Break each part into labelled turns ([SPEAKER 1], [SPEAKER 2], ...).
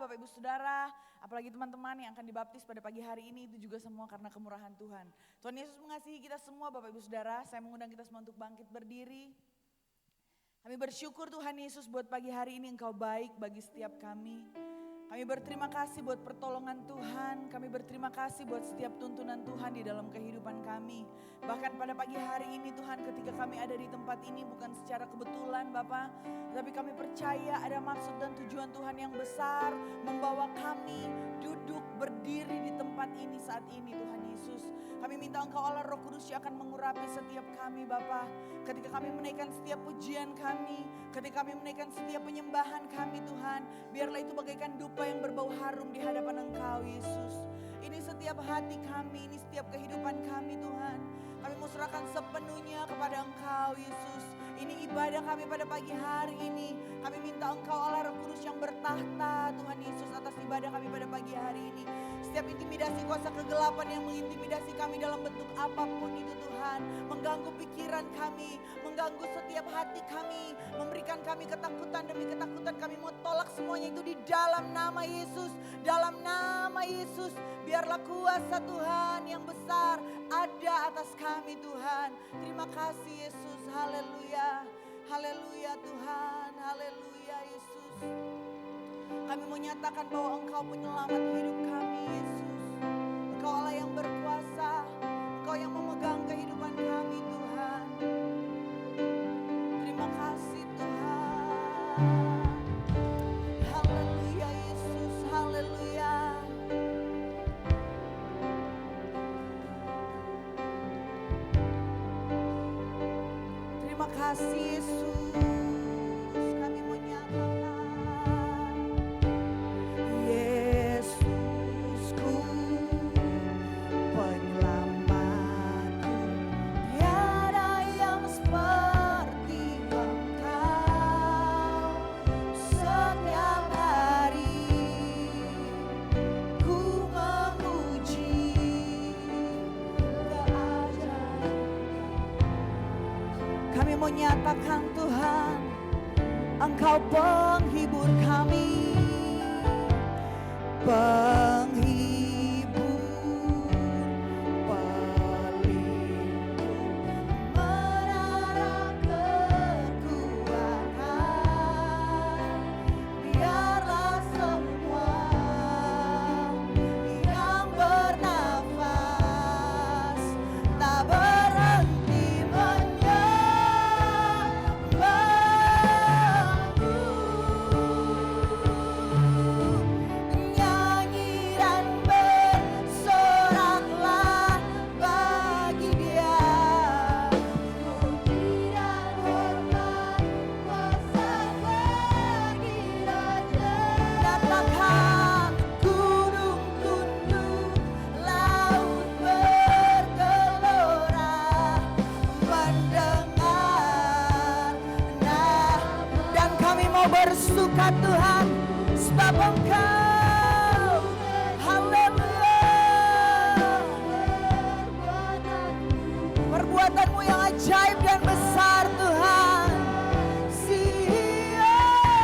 [SPEAKER 1] Bapak Ibu Saudara, apalagi teman-teman yang akan dibaptis pada pagi hari ini, itu juga semua karena kemurahan Tuhan. Tuhan Yesus mengasihi kita semua Bapak Ibu Saudara, saya mengundang kita semua untuk bangkit berdiri. Kami bersyukur Tuhan Yesus buat pagi hari ini Engkau baik bagi setiap kami. Kami berterima kasih buat pertolongan Tuhan, kami berterima kasih buat setiap tuntunan Tuhan di dalam kehidupan kami. Bahkan pada pagi hari ini Tuhan, ketika kami ada di tempat ini bukan secara kebetulan Bapa, tapi kami percaya ada maksud dan tujuan Tuhan yang besar membawa kami duduk berdiri di tempat ini saat ini Tuhan Yesus. Kami minta Engkau Allah Roh Kudus yang akan mengurapi setiap kami Bapa. Ketika kami menaikkan setiap pujian kami, ketika kami menaikkan setiap penyembahan kami Tuhan, biarlah itu bagaikan dupa yang berbau harum di hadapan Engkau Yesus. Ini setiap hati kami, ini setiap kehidupan kami Tuhan. Kami mau serahkan sepenuhnya kepada Engkau Yesus. Ini ibadah kami pada pagi hari ini. Kami minta Engkau Allah Roh Kudus yang bertahta Tuhan Yesus atas ibadah kami pada pagi hari ini. Setiap intimidasi kuasa kegelapan yang mengintimidasi kami dalam bentuk apapun itu Tuhan. Mengganggu pikiran kami, mengganggu setiap hati kami. Memberikan kami ketakutan demi ketakutan, kami mau tolak semuanya itu di dalam nama Yesus. Dalam nama Yesus, biarlah kuasa Tuhan yang besar ada atas kami Tuhan. Terima kasih Yesus, haleluya. Haleluya Tuhan, haleluya Yesus. Kami mau nyatakan bahwa Engkau penyelamat hidup kami Yesus. Engkau Allah yang berkuasa, Engkau yang memegang kehidupan kami Tuhan. Terima kasih Tuhan. Haleluya Yesus, haleluya. Terima kasih Yesus, kami mau nyatakan Yesusku penyelamatku, tiada yang seperti Engkau. Setiap hari ku memuji keajaiban. Kami mau nyatakan Tuhan, Engkau penghibur kami, penghibur, pelindung, menara kekuatan. Biarlah semua yang bernafas tak berhenti nyanyi dan bersoraklah bagi Dia. Puji dan hormat kuasa bagi Raja. Nyatakan gunung tunduk, laut bergelora, mendengar. Nah, dan kami mau bersuka Tuhan, sebab Engkau, haleluya, perbuatanmu yang ajaib dan besar Tuhan.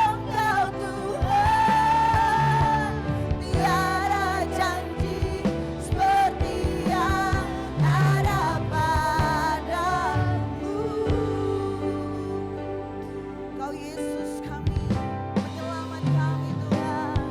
[SPEAKER 1] Engkau Tuhan, tiada janji seperti yang ada padamu. Engkau Yesus kami, penyelamat kami Tuhan.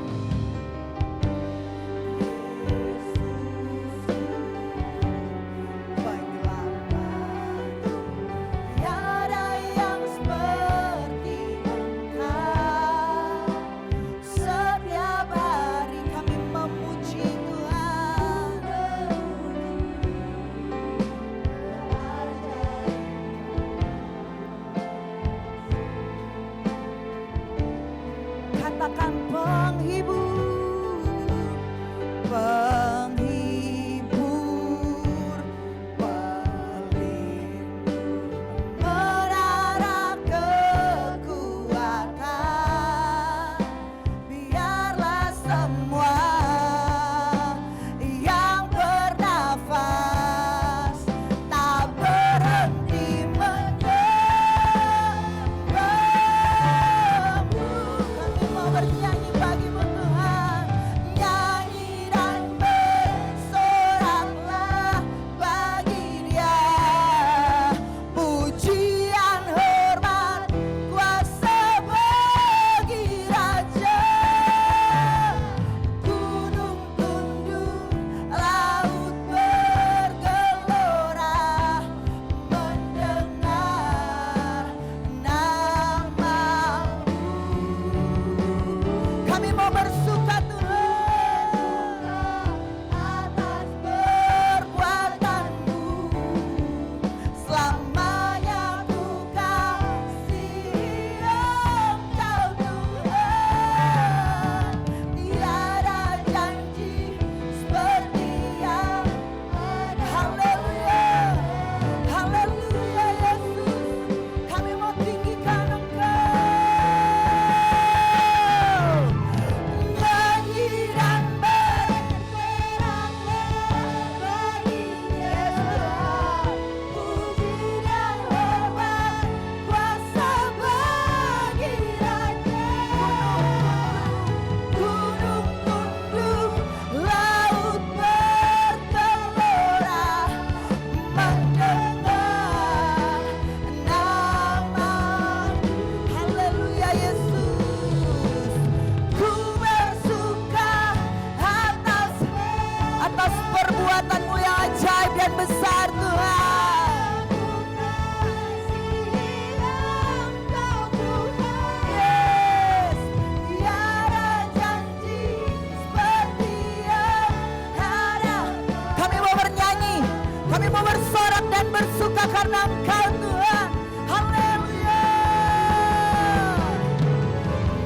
[SPEAKER 1] karena Engkau Tuhan. Haleluya.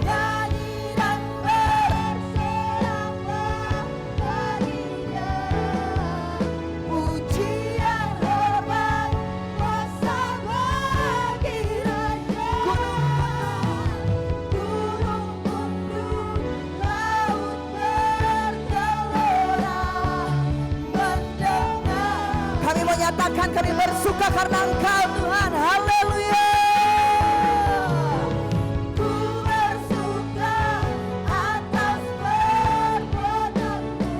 [SPEAKER 1] Nyanyi dan bersorak baginya, pujian hormat kuasa bagi Raja. Gunung tunduk, laut bergelora mendengar. Kami menyatakan kami bersuka karena Engkau Tuhan. Haleluya. Ku bersuka atas perbuatanmu,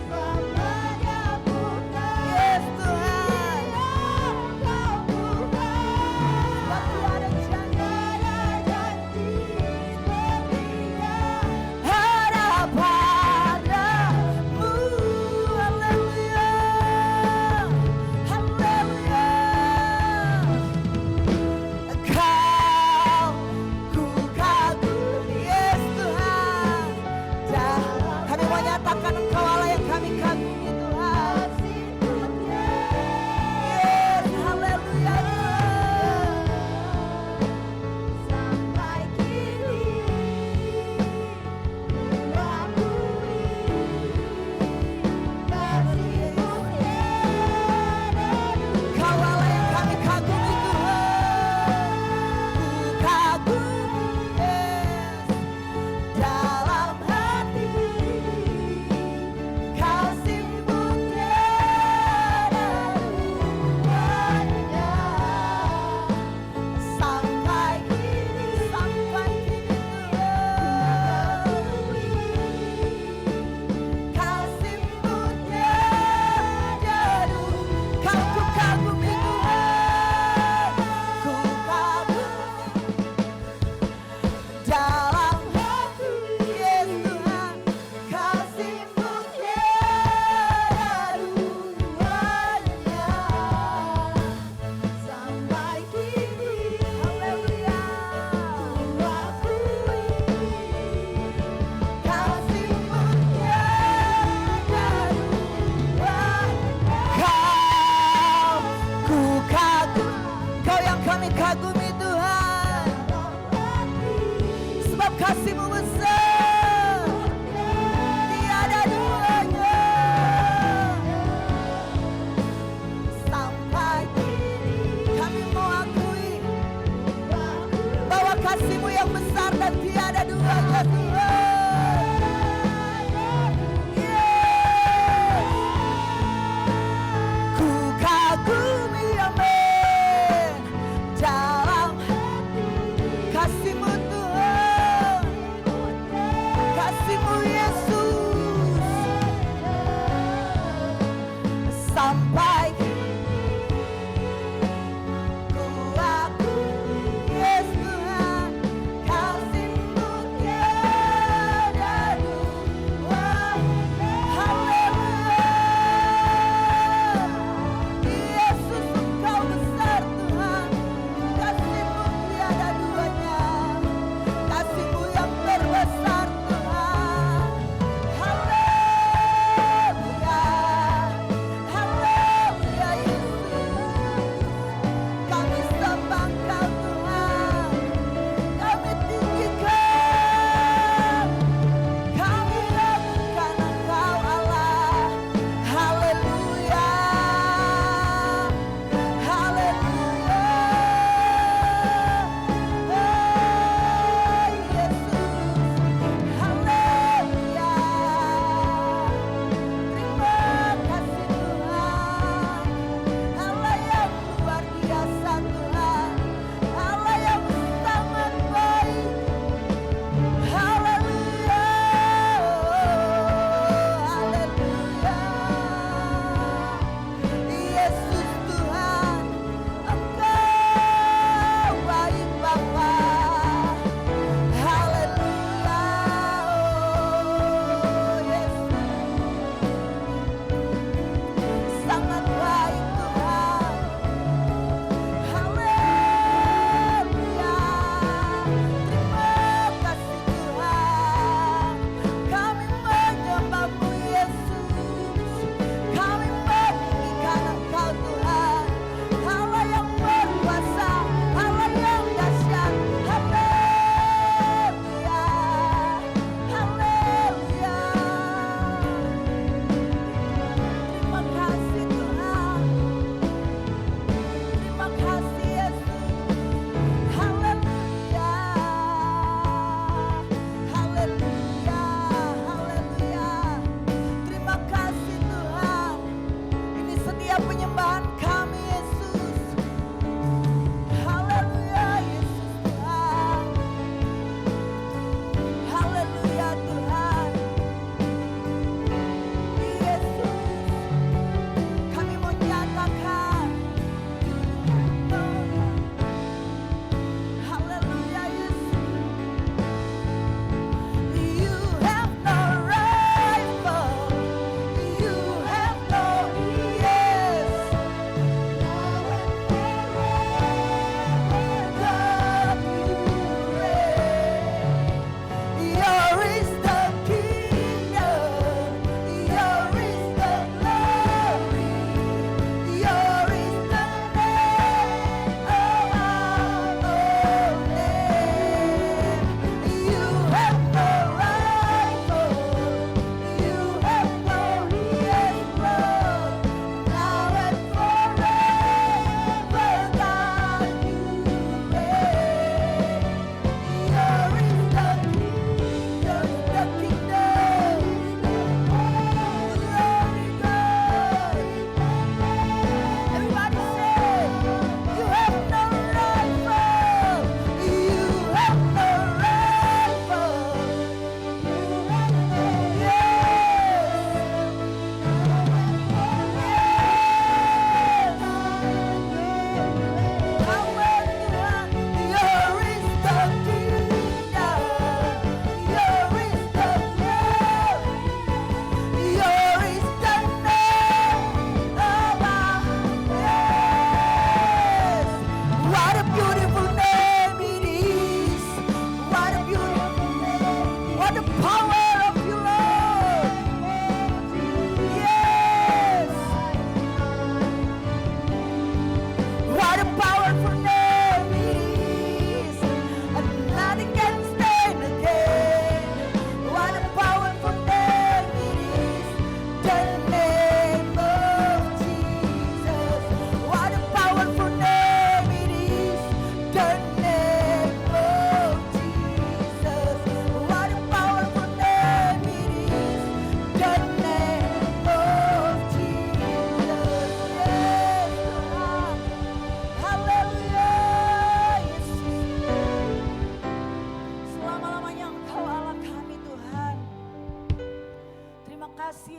[SPEAKER 1] selamanya bukan. Yes Tuhan, Engkau bukan. Waktu ada janji sepertinya harap padamu. Haleluya. Haleluya. Engkau ku kagumi, yes Tuhan. Kami menyatakan Engkau Allah yang kami kagumi Tuhan. Yes, haleluya. Sampai kini ku akui kasih-Mu tiada. Kau Allah yang kami kagumi Tuhan. Ku kagumi, yes, dalam hati kasih-Mu tiada duanya. Sampai kini Tuhan, kasih-Mu tiada duanya. Kau ku kagumi Tuhan, ku kagumi dalam hati, yes Tuhan, kasih-Mu tiada duanya. Sampai kini, haleluya, ku akui kasih-Mu tiada duanya. Kau ku kagumi, Kau yang kami kagumi Tuhan. Sebab kasih-Mu besar, tiada duanya. Sampai kini kami mau akui bahwa kasih-Mu yang besar dan tiada duanya Tuhan. Yes. Ku kagumi, amin, dalam kasih-Mu Tuhan, kasih-Mu Yesus. Sampai ku akui, yes Tuhan, kasih-Mu tiada duanya. Haleluya. Yesus Engkau besar Tuhan, kasih-Mu tiada duanya. Kasih-Mu yang terbesar Tuhan.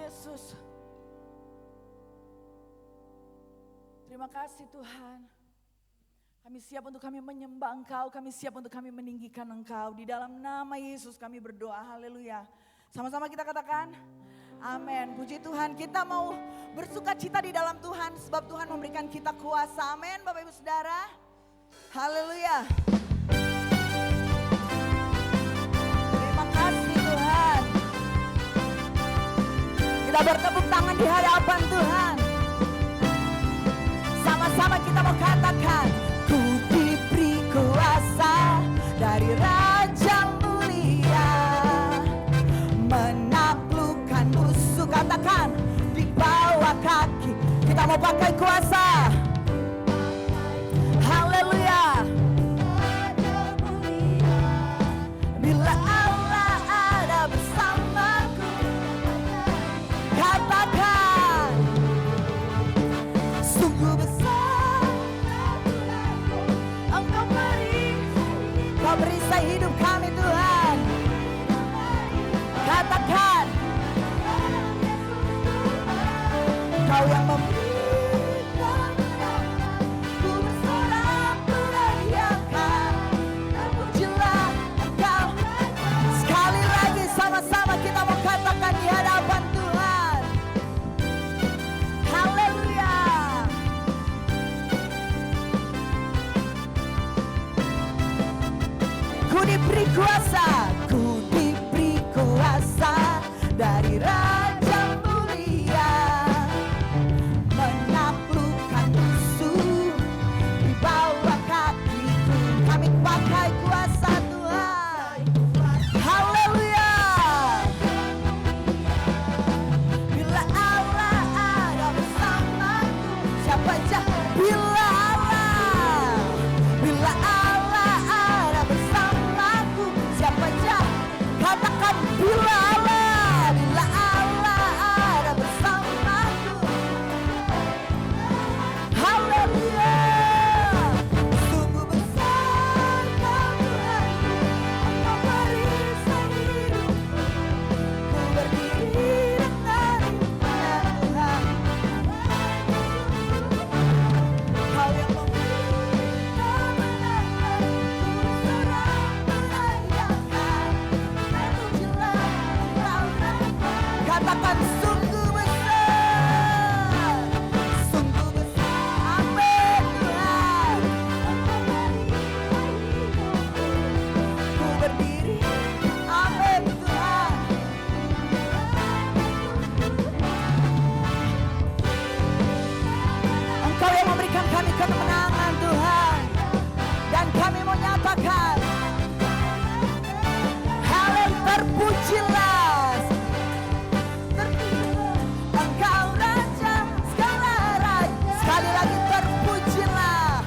[SPEAKER 1] Yesus. Terima kasih Tuhan. Kami siap untuk kami menyembah Engkau, kami siap untuk kami meninggikan Engkau. Di dalam nama Yesus kami berdoa, haleluya. Sama-sama kita katakan, amin. Puji Tuhan, kita mau bersuka cita di dalam Tuhan, sebab Tuhan memberikan kita kuasa, amin Bapak Ibu Saudara. Haleluya. Terima kasih Tuhan. Kita bertepuk tangan di hadapan Tuhan. Sama-sama kita mau katakan, ku diberi kuasa dari Raja Mulia, menaklukkan musuh, katakan di bawah kaki. Kita mau pakai kuasa. Haleluya. Bila Allah ada bersamaku, katakan sungguh besar Engkau perisai hidup kami Tuhan. Katakan Kau yang memberikan, ku bersorak meneriakan, terpujilah Engkau. Sekali lagi sama-sama kita mau katakan di hadapan Tuhan. Haleluya. Ku diberi kuasa, ku diberi kuasa dari Raja Mulia, menaklukkan musuh di bawah kakiku. Kami pakai kuasa Tuhan. Haleluya. Bila Allah ada bersamaku, siapa aja? Bila Allah ada bersamaku, siapa aja? Katakan bila Allah ada bersamaku. Haleluya. Sungguh besar Kau Tuhan, Engkau perisai hidupku. Ku berdiri denganmu ya Tuhan. Kau yang memberikan kemenangan, ku bersorak merayakan, terpujilah Engkau Bapa. Katakan sungguh besar, sungguh besar, amin Tuhan. Ku berdiri, amin Tuhan. Engkau yang memberikan kami kemenangan Tuhan, dan kami mau nyatakan, haleluya, terpujilah Engkau Raja segala raja. Sekali lagi terpujilah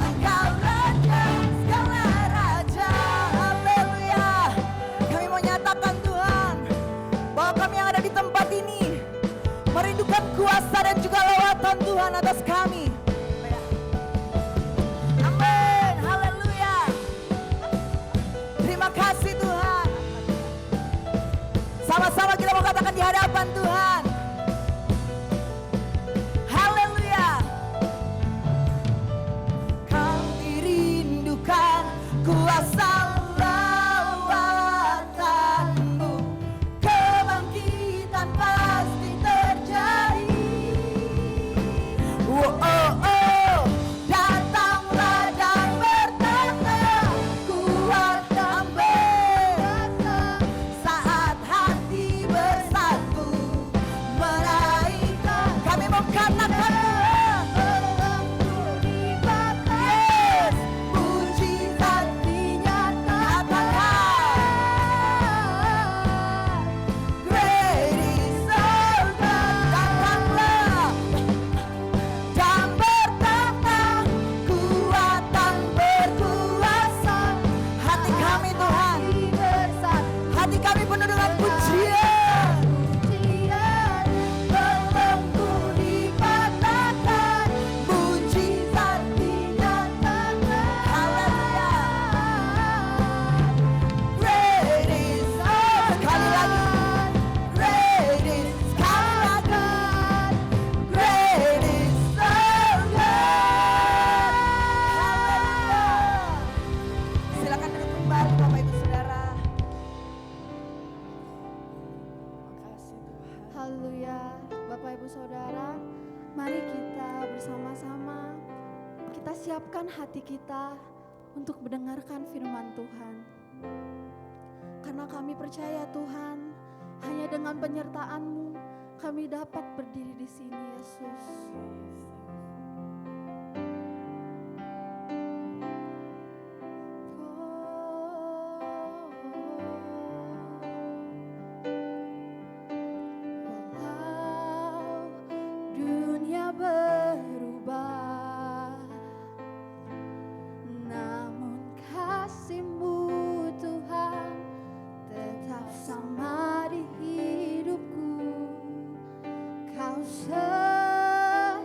[SPEAKER 1] Engkau Raja segala raja. Haleluya. Kami mau nyatakan Tuhan, bahwa kami yang ada di tempat ini merindukan kuasa dan juga lawatan Tuhan atas kami. Amin. Haleluya. Terima kasih Tuhan. Sama-sama kita mau katakan di hadapan Tuhan. Haleluya. Kau dirindukan kuasa lawatanmu, kebangkitan pasti terjadi. Oh, oh, oh. Datanglah dan bertanda, kuat damai saat hati bersatu.
[SPEAKER 2] bersama-sama kita siapkan hati kita untuk mendengarkan firman Tuhan. Karena kami percaya Tuhan, hanya dengan penyertaan-Mu kami dapat berdiri di sini, Yesus. Walau dunia berubah, namun kasih-Mu Tuhan tetap sama di hidupku. Kau setia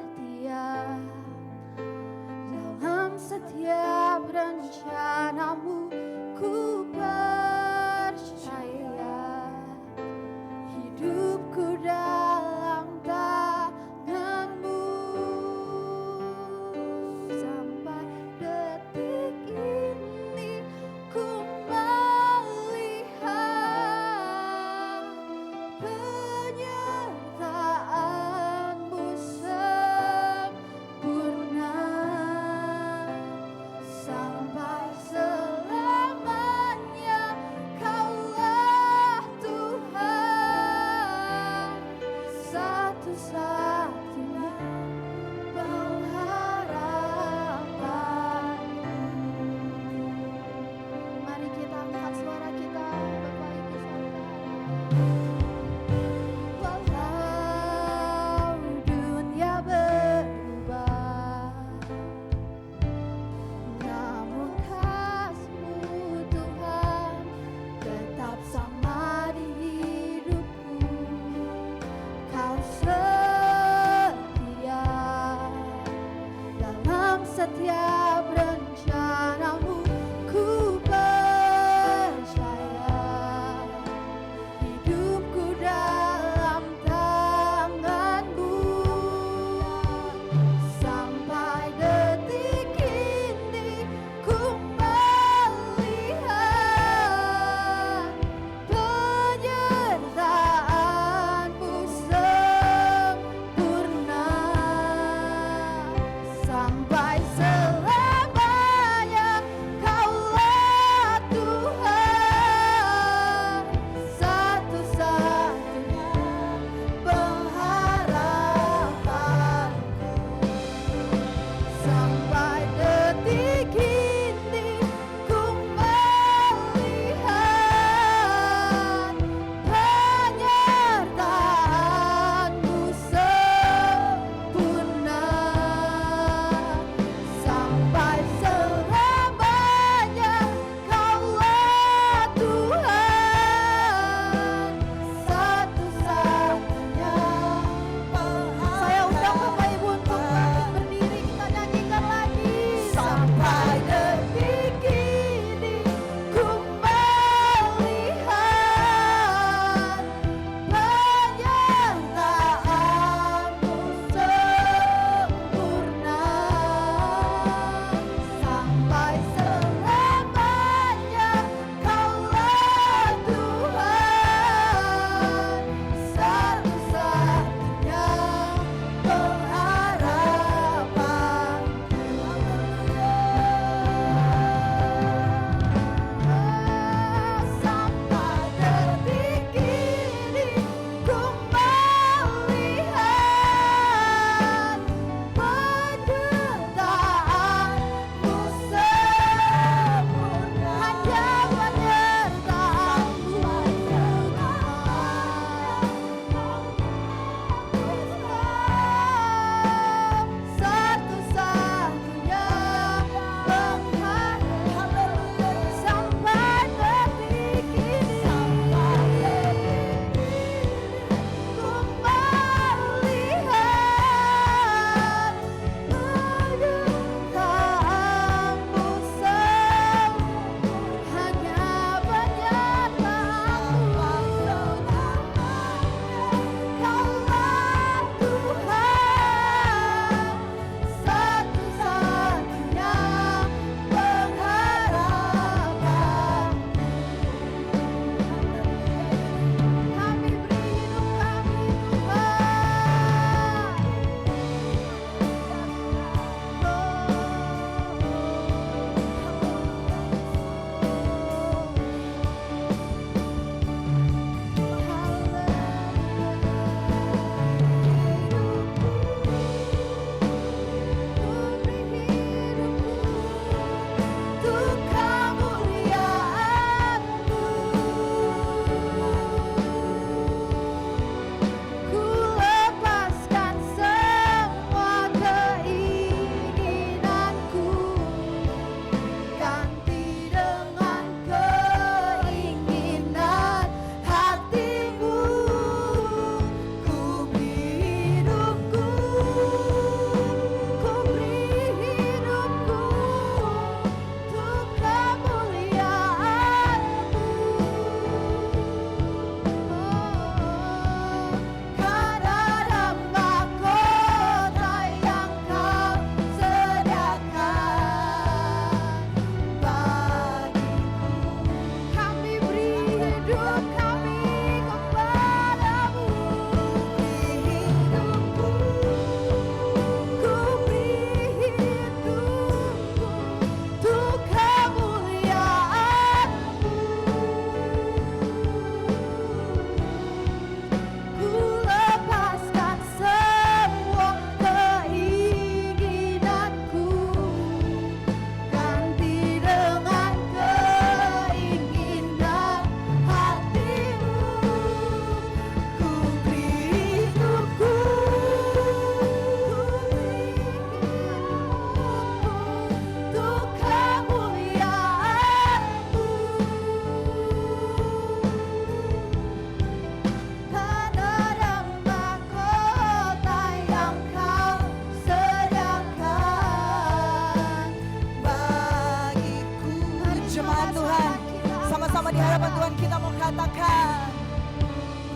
[SPEAKER 1] kita mau katakan,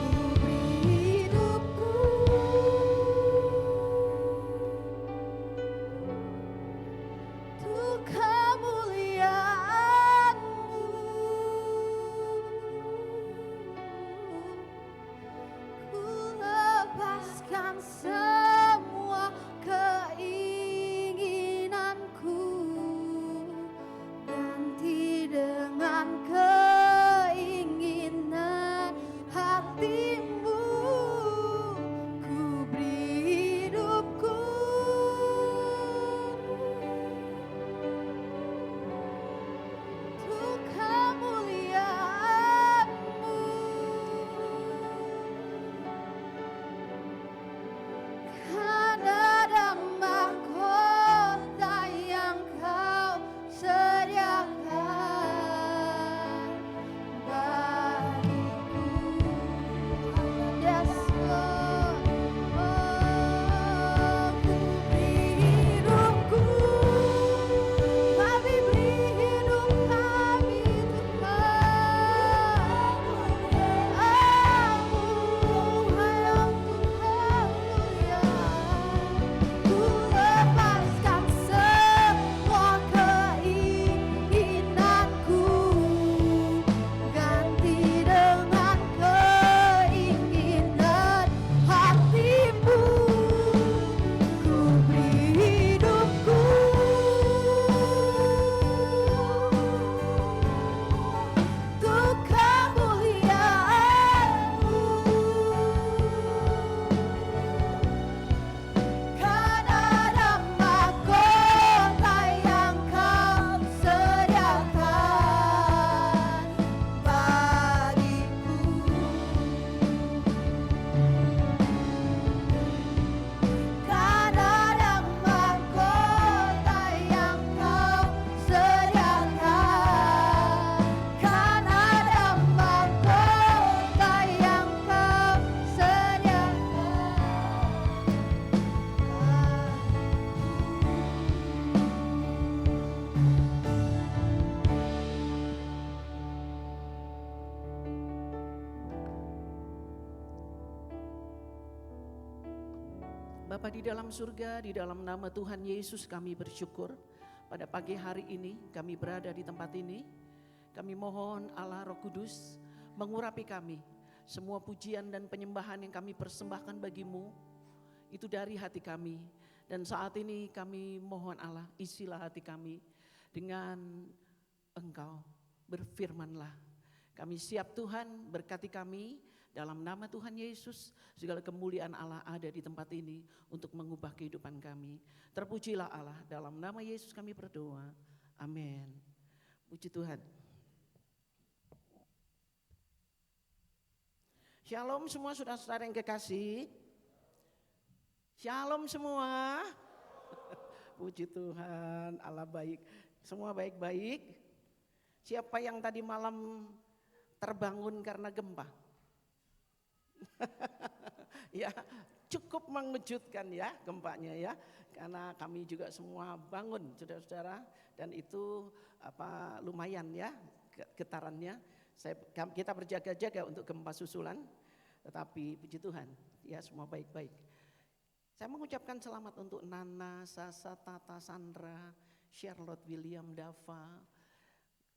[SPEAKER 2] Ku beri hidupku untuk kemuliaan-Mu. Ku lepaskan semua keinginanku, ganti dengan keinginan hatimu. Ku beri hidupku untuk kemuliaan-Mu. Kan ada mahkota yang Kau sediakan bagiku. Yes, Lord. Oh, ku beri hidupku, kami beri hidup kami Tuhan. Hanya untuk kemuliaan. Ku lepaskan semua keinginanku, ganti dengan keinginan hatimu. Ku beri hidupku untuk kemuliaan-Mu. Kan ada mahkota yang Kau sediakan bagiku. Kan ada mahkota yang Kau sediakan. Kan ada mahkota yang Kau
[SPEAKER 3] Bapa di dalam surga, di dalam nama Tuhan Yesus kami bersyukur pada pagi hari ini kami berada di tempat ini. Kami mohon Allah Roh Kudus mengurapi kami. Semua pujian dan penyembahan yang kami persembahkan bagi-Mu itu dari hati kami. Dan saat ini kami mohon Allah, isilah hati kami dengan Engkau, berfirmanlah. Kami siap Tuhan, berkati kami. Dalam nama Tuhan Yesus, segala kemuliaan Allah ada di tempat ini untuk mengubah kehidupan kami. Terpujilah Allah, dalam nama Yesus kami berdoa. Amin. Puji Tuhan. Shalom semua saudara-saudara yang kekasih. Shalom semua. Puji Tuhan, Allah baik. Semua baik-baik. Siapa yang tadi malam terbangun karena gempa? Ya, cukup mengejutkan ya gempanya ya. Karena kami juga semua bangun saudara-saudara, dan itu lumayan ya getarannya. Kita berjaga-jaga untuk gempa susulan, tetapi puji Tuhan ya semua baik-baik. Saya mengucapkan selamat untuk Nana, Sasa, Tata, Sandra, Charlotte, William, Dava,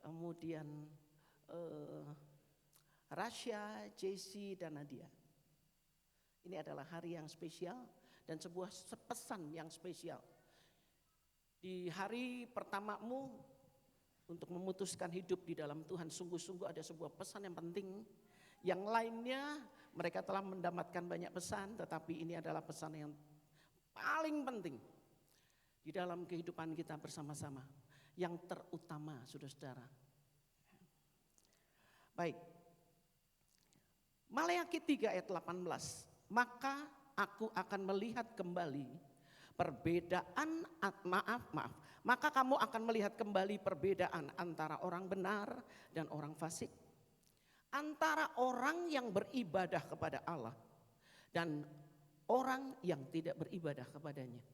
[SPEAKER 3] kemudian Rasya, Jesse, dan Nadia. Ini adalah hari yang spesial dan sebuah pesan yang spesial. Di hari pertamamu untuk memutuskan hidup di dalam Tuhan, sungguh-sungguh ada sebuah pesan yang penting. Yang lainnya mereka telah mendapatkan banyak pesan, tetapi ini adalah pesan yang paling penting di dalam kehidupan kita bersama-sama. Yang terutama, saudara-saudara. Baik. Maleakhi 3 ayat 18, maka aku akan melihat kembali perbedaan, maka kamu akan melihat kembali perbedaan antara orang benar dan orang fasik, antara orang yang beribadah kepada Allah dan orang yang tidak beribadah kepadanya.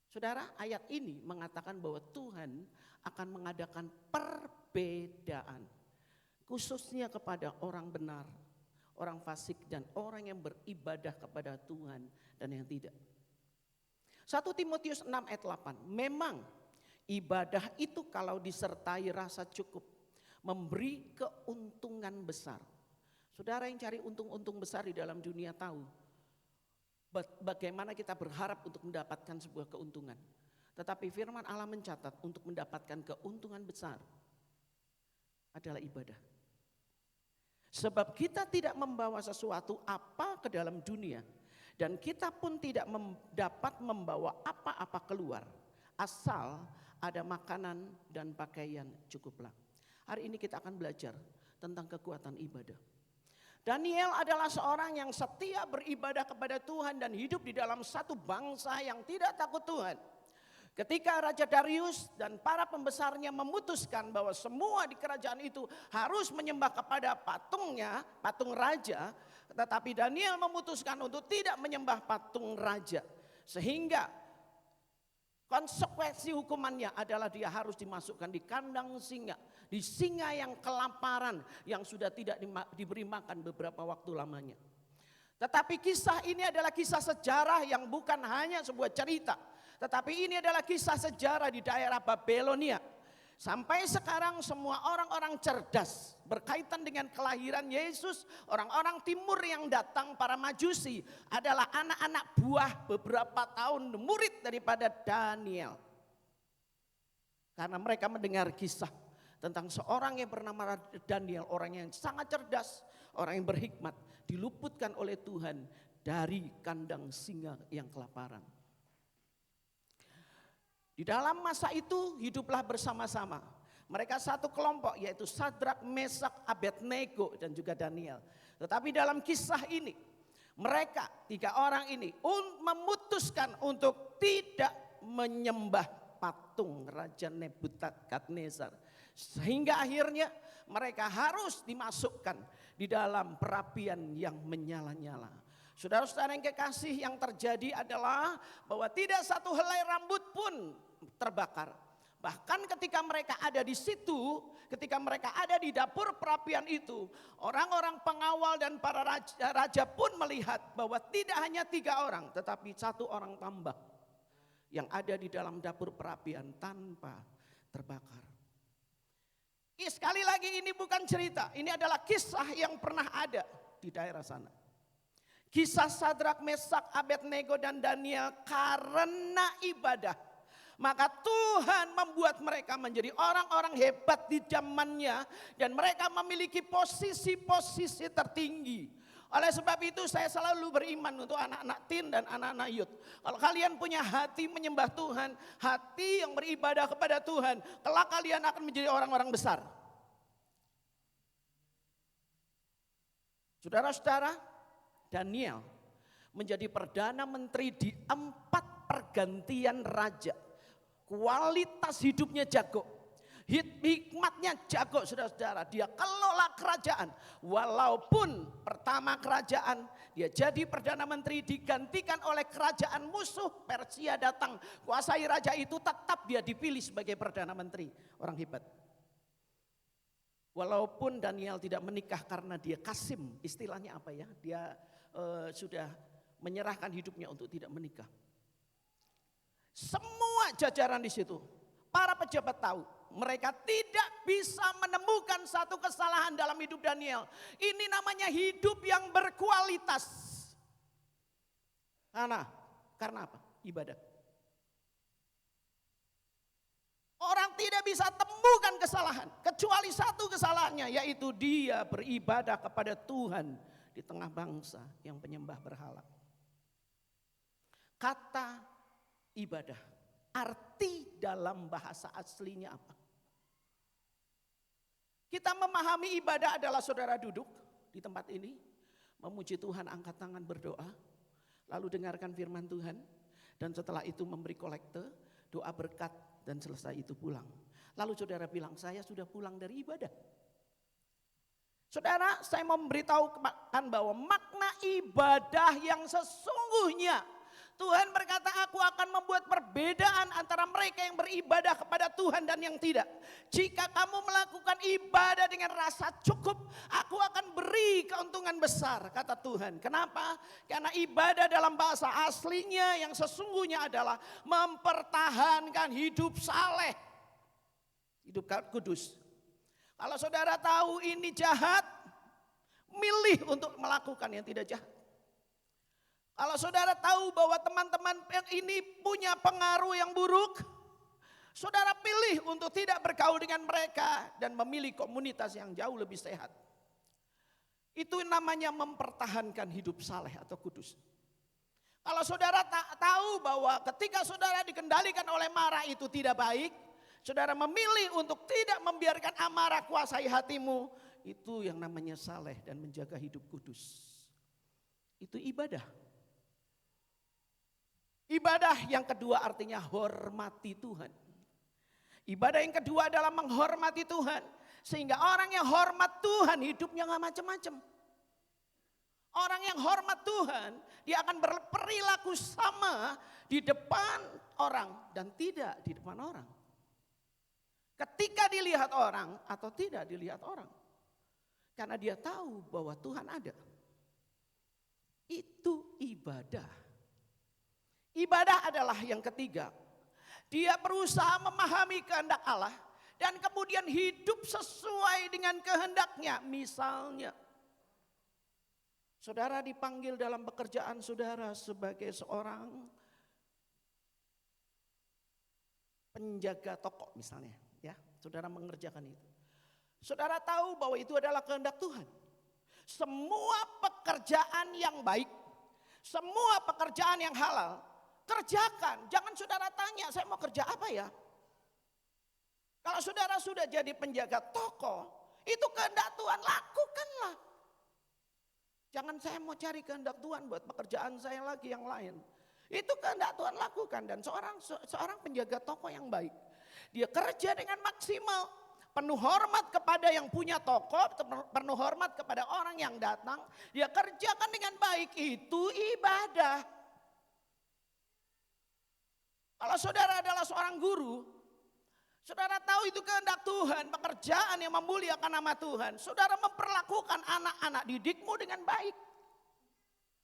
[SPEAKER 3] Saudara, ayat ini mengatakan bahwa Tuhan akan mengadakan perbedaan. khususnya kepada orang benar, orang fasik dan orang yang beribadah kepada Tuhan dan yang tidak. 1 Timotius 6 ayat 8, memang ibadah itu kalau disertai rasa cukup memberi keuntungan besar. Saudara yang cari untung-untung besar di dalam dunia tahu bagaimana kita berharap untuk mendapatkan sebuah keuntungan. Tetapi firman Allah mencatat untuk mendapatkan keuntungan besar adalah ibadah. Sebab kita tidak membawa sesuatu apa ke dalam dunia dan kita pun tidak dapat membawa apa-apa keluar asal ada makanan dan pakaian cukuplah. Hari ini kita akan belajar tentang kekuatan ibadah. Daniel adalah seorang yang setia beribadah kepada Tuhan dan hidup di dalam satu bangsa yang tidak takut Tuhan. Ketika Raja Darius dan para pembesarnya memutuskan bahwa semua di kerajaan itu harus menyembah kepada patungnya, patung raja, tetapi Daniel memutuskan untuk tidak menyembah patung raja. Sehingga konsekuensi hukumannya adalah dia harus dimasukkan di kandang singa. Di singa yang kelaparan yang sudah tidak diberi makan beberapa waktu lamanya. Tetapi kisah ini adalah kisah sejarah yang bukan hanya sebuah cerita. Tetapi ini adalah kisah sejarah di daerah Babelonia. Sampai sekarang semua orang-orang cerdas berkaitan dengan kelahiran Yesus, orang-orang timur yang datang para majusi adalah anak-anak buah beberapa tahun murid daripada Daniel. Karena mereka mendengar kisah tentang seorang yang bernama Daniel, orang yang sangat cerdas, orang yang berhikmat, diluputkan oleh Tuhan dari kandang singa yang kelaparan. Di dalam masa itu hiduplah bersama-sama. Mereka satu kelompok yaitu Sadrak, Mesak, Abednego dan juga Daniel. Tetapi dalam kisah ini mereka 3 orang ini memutuskan untuk tidak menyembah patung Raja Nebukadnezar. Sehingga akhirnya mereka harus dimasukkan di dalam perapian yang menyala-nyala. Saudara-saudara yang kekasih, yang terjadi adalah bahwa tidak satu helai rambut pun terbakar. Bahkan ketika mereka ada di situ, ketika mereka ada di dapur perapian itu, orang-orang pengawal dan para raja pun melihat bahwa tidak hanya 3 orang, tetapi 1 orang tambah yang ada di dalam dapur perapian tanpa terbakar. Sekali lagi ini bukan cerita, ini adalah kisah yang pernah ada di daerah sana. Kisah Sadrak, Mesak, Abednego dan Daniel karena ibadah. Maka Tuhan membuat mereka menjadi orang-orang hebat di zamannya. Dan mereka memiliki posisi-posisi tertinggi. Oleh sebab itu saya selalu beriman untuk anak-anak teen dan anak-anak youth. Kalau kalian punya hati menyembah Tuhan, hati yang beribadah kepada Tuhan, kelak kalian akan menjadi orang-orang besar. Saudara-saudara, Daniel menjadi perdana menteri di 4 pergantian raja. Kualitas hidupnya jago, hikmatnya jago, saudara-saudara. Dia kelola kerajaan. Walaupun pertama kerajaan dia jadi perdana menteri digantikan oleh kerajaan musuh Persia datang kuasai raja itu, tetap dia dipilih sebagai perdana menteri. Orang hebat. Walaupun Daniel tidak menikah karena dia kasim, istilahnya apa ya? Dia sudah menyerahkan hidupnya untuk tidak menikah. Semua jajaran di situ, para pejabat tahu, mereka tidak bisa menemukan satu kesalahan dalam hidup Daniel. Ini namanya hidup yang berkualitas. Karena apa? Ibadah. Orang tidak bisa temukan kesalahan, kecuali satu kesalahannya, yaitu dia beribadah kepada Tuhan di tengah bangsa yang penyembah berhala. Kata ibadah, arti dalam bahasa aslinya apa? Kita memahami ibadah adalah saudara duduk di tempat ini, memuji Tuhan, angkat tangan berdoa, lalu dengarkan firman Tuhan, dan setelah itu memberi kolekte, doa berkat, dan selesai itu pulang. Lalu saudara bilang, saya sudah pulang dari ibadah. Saudara, saya mau memberitahukan bahwa makna ibadah yang sesungguhnya Tuhan berkata, aku akan membuat perbedaan antara mereka yang beribadah kepada Tuhan dan yang tidak. Jika kamu melakukan ibadah dengan rasa cukup, aku akan beri keuntungan besar, kata Tuhan. Kenapa? Karena ibadah dalam bahasa aslinya yang sesungguhnya adalah mempertahankan hidup saleh, hidup kudus. Kalau saudara tahu ini jahat, milih untuk melakukan yang tidak jahat. Kalau saudara tahu bahwa teman-teman yang ini punya pengaruh yang buruk, saudara pilih untuk tidak bergaul dengan mereka dan memilih komunitas yang jauh lebih sehat. Itu namanya mempertahankan hidup saleh atau kudus. Kalau saudara tahu bahwa ketika saudara dikendalikan oleh marah itu tidak baik, saudara memilih untuk tidak membiarkan amarah kuasai hatimu, itu yang namanya saleh dan menjaga hidup kudus. Itu ibadah. Ibadah yang kedua artinya hormati Tuhan. Ibadah yang kedua adalah menghormati Tuhan. Sehingga orang yang hormat Tuhan hidupnya gak macam-macam. Orang yang hormat Tuhan, dia akan berperilaku sama di depan orang dan tidak di depan orang. Ketika dilihat orang atau tidak dilihat orang. Karena dia tahu bahwa Tuhan ada. Itu ibadah. Ibadah adalah yang ketiga. Dia berusaha memahami kehendak Allah dan kemudian hidup sesuai dengan kehendaknya. Misalnya, saudara dipanggil dalam pekerjaan saudara sebagai seorang penjaga toko misalnya, ya. Saudara mengerjakan itu. Saudara tahu bahwa itu adalah kehendak Tuhan. Semua pekerjaan yang baik, semua pekerjaan yang halal, kerjakan. Jangan saudara tanya, saya mau kerja apa ya? Kalau saudara sudah jadi penjaga toko, itu kehendak Tuhan, lakukanlah. Jangan saya mau cari kehendak Tuhan buat pekerjaan saya lagi yang lain. Itu kehendak Tuhan, lakukan. Dan seorang penjaga toko yang baik, dia kerja dengan maksimal, penuh hormat kepada yang punya toko, penuh hormat kepada orang yang datang, dia kerjakan dengan baik. Itu ibadah. Kalau saudara adalah seorang guru, saudara tahu itu kehendak Tuhan, pekerjaan yang memuliakan nama Tuhan. Saudara memperlakukan anak-anak didikmu dengan baik.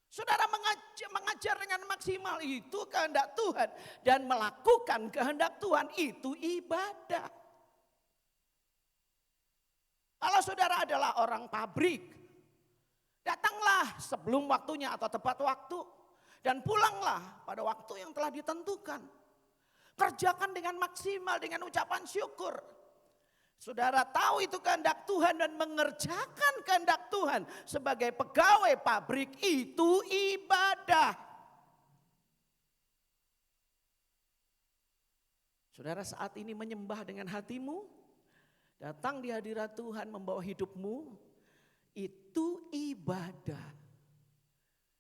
[SPEAKER 3] Saudara mengajar dengan maksimal, itu kehendak Tuhan. Dan melakukan kehendak Tuhan, itu ibadah. Kalau saudara adalah orang pabrik, datanglah sebelum waktunya atau tepat waktu. Dan pulanglah pada waktu yang telah ditentukan. Kerjakan dengan maksimal, dengan ucapan syukur. Saudara tahu itu kehendak Tuhan dan mengerjakan kehendak Tuhan sebagai pegawai pabrik, itu ibadah. Saudara saat ini menyembah dengan hatimu, datang di hadirat Tuhan membawa hidupmu, itu ibadah.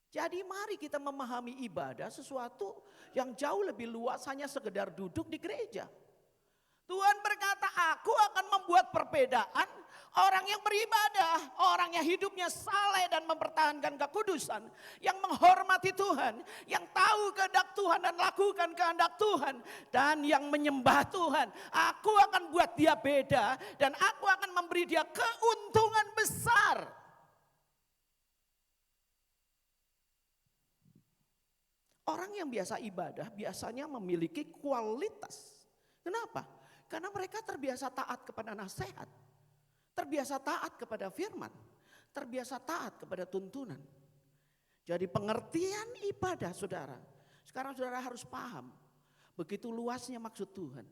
[SPEAKER 3] Jadi mari kita memahami ibadah sesuatu yang jauh lebih luas hanya sekedar duduk di gereja. Tuhan berkata, aku akan membuat perbedaan orang yang beribadah, orang yang hidupnya saleh dan mempertahankan kekudusan, yang menghormati Tuhan, yang tahu kehendak Tuhan dan lakukan kehendak Tuhan, dan yang menyembah Tuhan. Aku akan buat dia beda dan aku akan memberi dia keuntungan besar. Orang yang biasa ibadah biasanya memiliki kualitas. Kenapa? Karena mereka terbiasa taat kepada nasihat, terbiasa taat kepada firman, terbiasa taat kepada tuntunan. Jadi pengertian ibadah saudara, sekarang saudara harus paham begitu luasnya maksud Tuhan.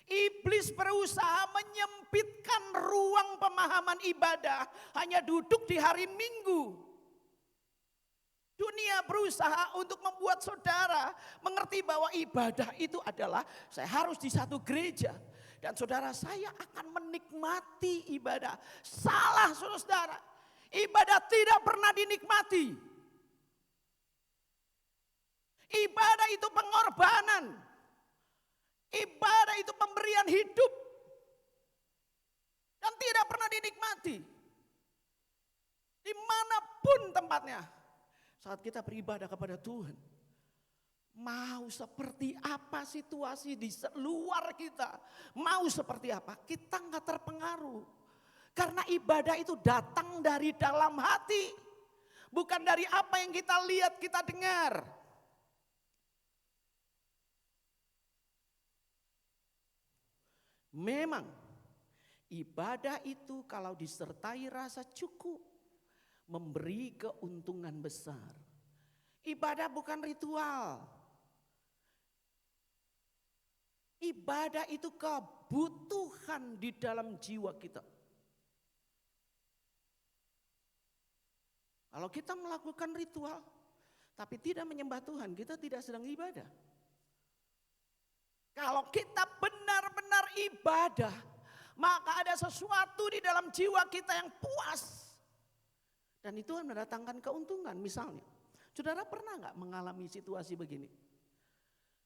[SPEAKER 3] Iblis berusaha menyempitkan ruang pemahaman ibadah hanya duduk di hari Minggu. Dunia berusaha untuk membuat saudara mengerti bahwa ibadah itu adalah saya harus di satu gereja. Dan saudara, saya akan menikmati ibadah. Salah saudara, ibadah tidak pernah dinikmati. Ibadah itu pengorbanan. Ibadah itu pemberian hidup. Dan tidak pernah dinikmati. Dimanapun tempatnya. Saat kita beribadah kepada Tuhan, Mau seperti apa situasi di luar kita, mau seperti apa, kita nggak terpengaruh. Karena ibadah itu datang dari dalam hati, bukan dari apa yang kita lihat, kita dengar. Memang ibadah itu kalau disertai rasa cukup, memberi keuntungan besar. Ibadah bukan ritual. Ibadah itu kebutuhan di dalam jiwa kita. Kalau kita melakukan ritual, tapi tidak menyembah Tuhan, kita tidak sedang ibadah. Kalau kita benar-benar ibadah, maka ada sesuatu di dalam jiwa kita yang puas. Dan itu mendatangkan keuntungan. Misalnya, saudara pernah nggak mengalami situasi begini?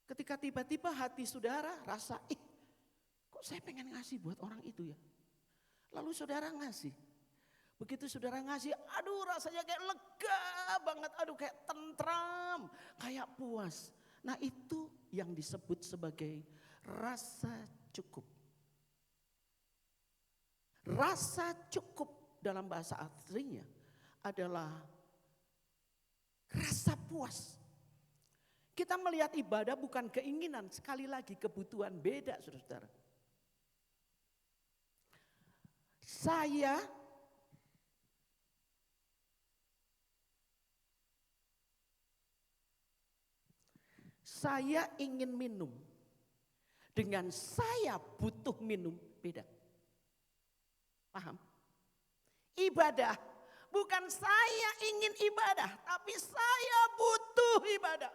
[SPEAKER 3] Ketika tiba-tiba hati saudara rasa, kok saya pengen ngasih buat orang itu ya. Lalu saudara ngasih. Begitu saudara ngasih, aduh rasanya kayak lega banget, aduh kayak tentram, kayak puas. Nah itu yang disebut sebagai rasa cukup. Rasa cukup dalam bahasa aslinya adalah rasa puas. Kita melihat ibadah bukan keinginan, sekali lagi kebutuhan, beda saudara-saudara. Saya ingin minum, dengan saya butuh minum, beda. Paham? Ibadah, bukan saya ingin ibadah, tapi saya butuh ibadah.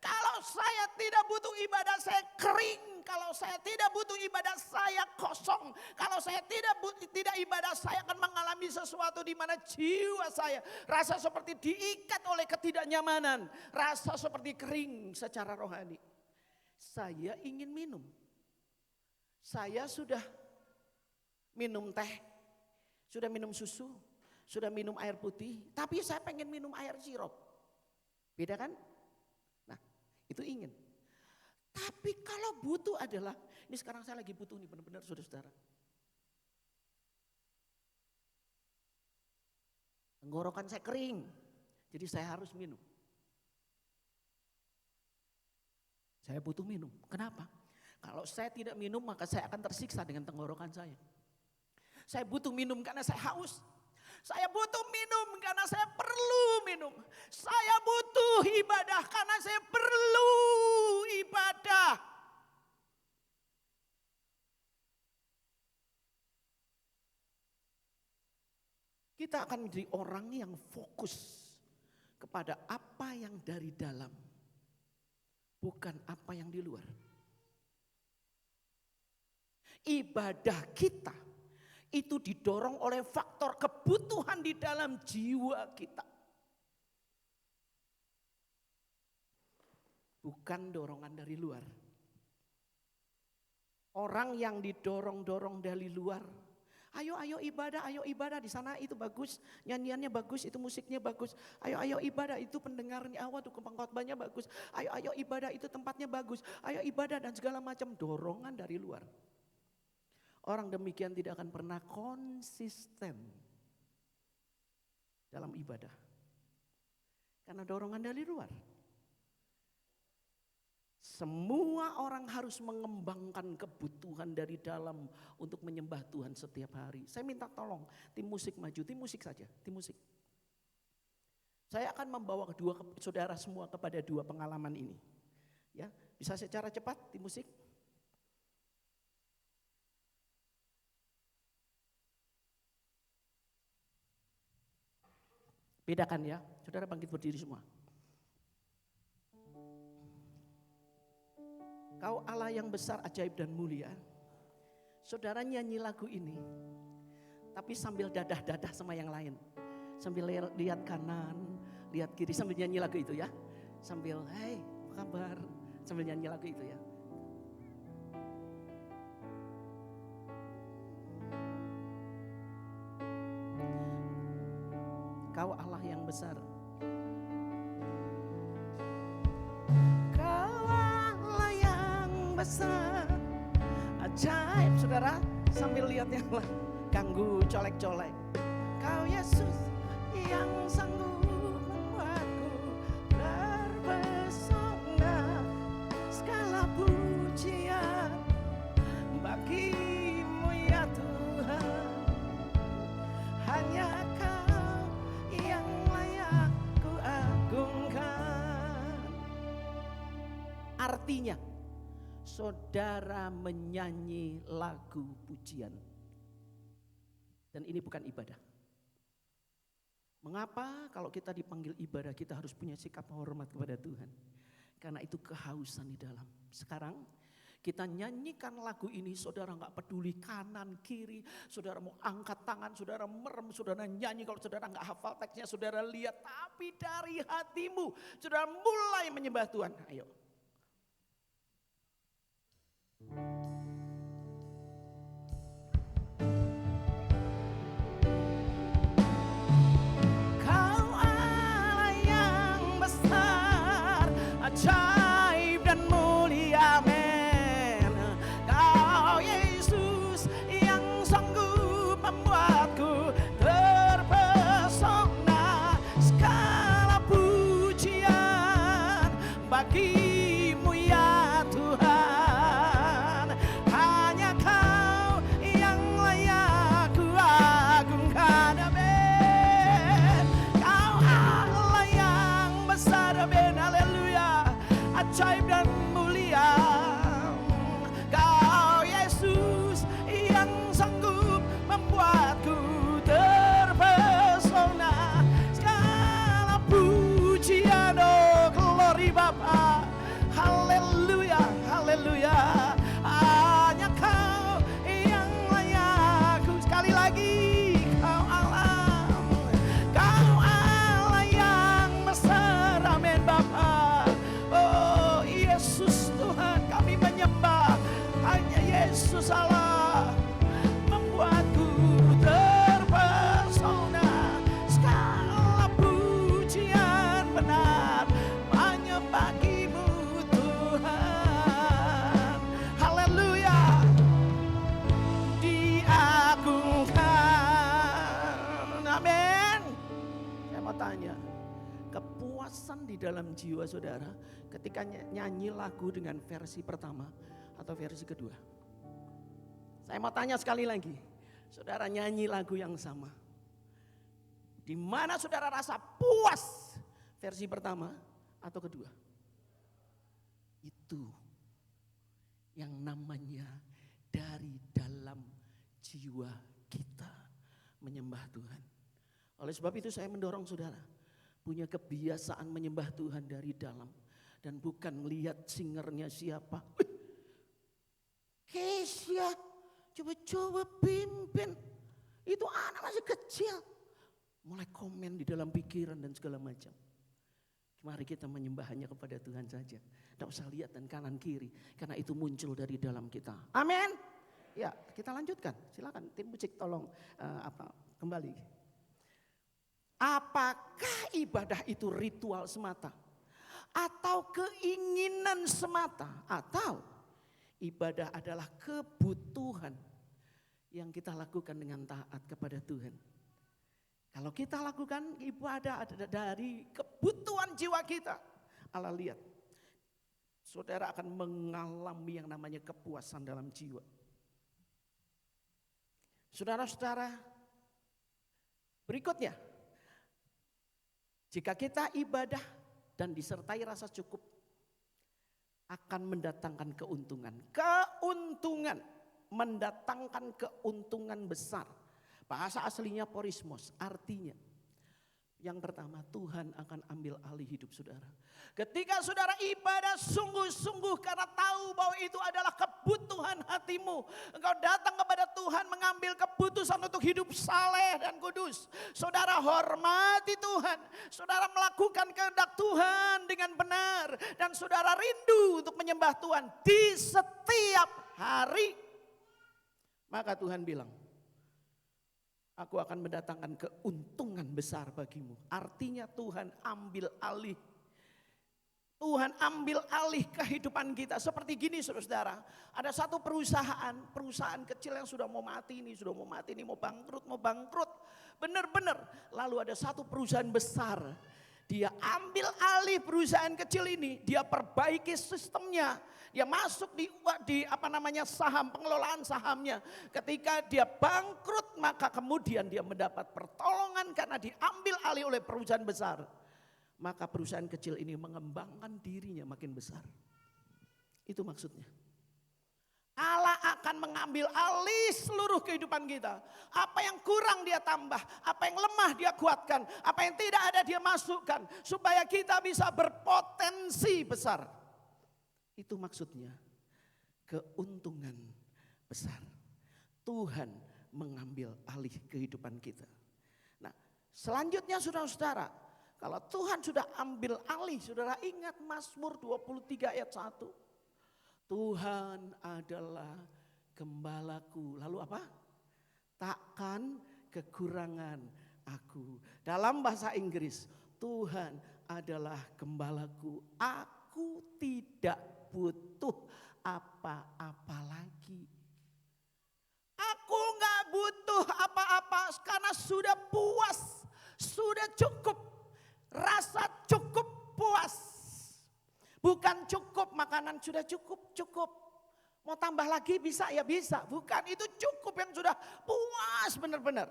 [SPEAKER 3] Kalau saya tidak butuh ibadah, saya kering. Kalau saya tidak butuh ibadah, saya kosong. Kalau saya tidak ibadah, saya akan mengalami sesuatu di mana jiwa saya rasa seperti diikat oleh ketidaknyamanan, rasa seperti kering secara rohani. Saya ingin minum. Saya sudah minum teh, sudah minum susu, sudah minum air putih, tapi saya pengen minum air sirup. Beda kan? Itu ingin. Tapi kalau butuh adalah, ini sekarang saya lagi butuh nih benar-benar saudara-saudara. Tenggorokan saya kering, jadi saya harus minum. Saya butuh minum. Kenapa? Kalau saya tidak minum maka saya akan tersiksa dengan tenggorokan saya. Saya butuh minum karena saya haus. Saya butuh minum karena saya perlu minum. Saya butuh ibadah karena saya perlu ibadah. Kita akan menjadi orang yang fokus kepada apa yang dari dalam, bukan apa yang di luar. Ibadah kita itu didorong oleh faktor kebutuhan di dalam jiwa kita. Bukan dorongan dari luar. Orang yang didorong-dorong dari luar. Ayo ibadah di sana itu bagus, nyanyiannya bagus, itu musiknya bagus. Ayo ibadah itu pendengarnya awal tuh pengkhotbahnya bagus. Ayo ibadah itu tempatnya bagus. Ayo ibadah dan segala macam dorongan dari luar. Orang demikian tidak akan pernah konsisten dalam ibadah. Karena dorongan dari luar. Semua orang harus mengembangkan kebutuhan dari dalam untuk menyembah Tuhan setiap hari. Saya minta tolong tim musik maju, tim musik saja, tim musik. Saya akan membawa saudara semua kepada dua pengalaman ini. Ya, bisa secara cepat tim musik. Bedakan ya, saudara bangkit berdiri semua. Kau Allah yang besar, ajaib dan mulia. Saudara nyanyi lagu ini, tapi sambil dadah-dadah sama yang lain. Sambil lihat kanan, lihat kiri, sambil nyanyi lagu itu ya. Sambil, hai apa kabar, sambil nyanyi lagu itu ya. Kau Allah yang besar. Kau besar, ajaib. Saudara sambil lihat yang lain, ganggu colek-colek. Kau Yesus yang sanggup membuatku terpesona, segala pujian bagimu ya Tuhan. Hanya Kau yang layak ku agungkan. Artinya, saudara menyanyi lagu pujian. Dan ini bukan ibadah. Mengapa kalau kita dipanggil ibadah kita harus punya sikap hormat kepada Tuhan? Karena itu kehausan di dalam. Sekarang kita nyanyikan lagu ini, saudara gak peduli kanan kiri, saudara mau angkat tangan, saudara merem, saudara nyanyi. Kalau saudara gak hafal teksnya, saudara lihat, tapi dari hatimu saudara mulai menyembah Tuhan. Ayo. Kau Allah yang besar, ajaib dan mulia, amin. Kau Yesus yang sanggup membuatku terpesona, segala pujian bagimu ya Tuhan. Hanya Kau yang layak ku agungkan, amin. Kau Allah yang besar, amin, haleluya, ajaib dan mulia. Kau Yesus yang sanggup membuatku terpesona, segala pujian, oh glory Bapa, haleluya, haleluya. Hanya Kau yang layak. Sekali lagi, Kau Allah yang besar, amin Bapa. Oh Yesus Tuhan, kami menyembah. Hanya Yesus Allah membuatku terpesona, segala pujian benar hanya bagimu Tuhan. Haleluya, diagungkan, amin. Saya mau tanya, kepuasan di dalam jiwa saudara ketika nyanyi lagu dengan versi pertama atau versi kedua? Saya mau tanya sekali lagi, saudara nyanyi lagu yang sama, di mana saudara rasa puas, versi pertama atau kedua? Itu yang namanya dari dalam jiwa kita menyembah Tuhan. Oleh sebab itu saya mendorong saudara punya kebiasaan menyembah Tuhan dari dalam, dan bukan melihat singernya siapa. Kesya, coba-coba pimpin. Itu anak masih kecil. Mulai komen di dalam pikiran dan segala macam. Mari kita menyembah hanya kepada Tuhan saja. Tidak usah lihat dan kanan kiri, karena itu muncul dari dalam kita. Amin. Ya, kita lanjutkan. Silakan tim musik tolong kembali. Apakah ibadah itu ritual semata? Atau keinginan semata? Atau ibadah adalah kebutuhan yang kita lakukan dengan taat kepada Tuhan? Kalau kita lakukan ibadah dari kebutuhan jiwa kita, Allah lihat, saudara akan mengalami yang namanya kepuasan dalam jiwa. Saudara-saudara, berikutnya, jika kita ibadah dan disertai rasa cukup, akan mendatangkan keuntungan. Keuntungan, mendatangkan keuntungan besar. Bahasa aslinya porismos, artinya yang pertama, Tuhan akan ambil alih hidup saudara. Ketika saudara ibadah sungguh-sungguh karena tahu bahwa itu adalah kebutuhan hatimu, engkau datang kepada Tuhan mengambil keputusan untuk hidup saleh dan kudus. Saudara hormati Tuhan, saudara melakukan kehendak Tuhan dengan benar, dan saudara rindu untuk menyembah Tuhan di setiap hari. Maka Tuhan bilang, aku akan mendatangkan keuntungan besar bagimu. Artinya Tuhan ambil alih Tuhan ambil alih kehidupan kita. Seperti gini saudara, ada satu perusahaan kecil yang sudah mau mati ini, mau bangkrut. Benar-benar. Lalu ada satu perusahaan besar, dia ambil alih perusahaan kecil ini, dia perbaiki sistemnya. Dia masuk di saham, pengelolaan sahamnya. Ketika dia bangkrut, maka kemudian dia mendapat pertolongan karena diambil alih oleh perusahaan besar. Maka perusahaan kecil ini mengembangkan dirinya makin besar. Itu maksudnya. Allah akan mengambil alih seluruh kehidupan kita. Apa yang kurang dia tambah, apa yang lemah dia kuatkan, apa yang tidak ada dia masukkan. Supaya kita bisa berpotensi besar. Itu maksudnya keuntungan besar. Tuhan mengambil alih kehidupan kita. Nah, selanjutnya saudara-saudara, kalau Tuhan sudah ambil alih, saudara ingat Mazmur 23 ayat 1. Tuhan adalah gembalaku. Lalu apa? Takkan kekurangan aku. Dalam bahasa Inggris, Tuhan adalah gembalaku. Aku tidak butuh apa-apa lagi. Aku gak butuh apa-apa karena sudah puas, sudah cukup. Rasa cukup puas. Bukan cukup makanan sudah cukup. Mau tambah lagi bisa ya bisa. Bukan, itu cukup yang sudah puas benar-benar.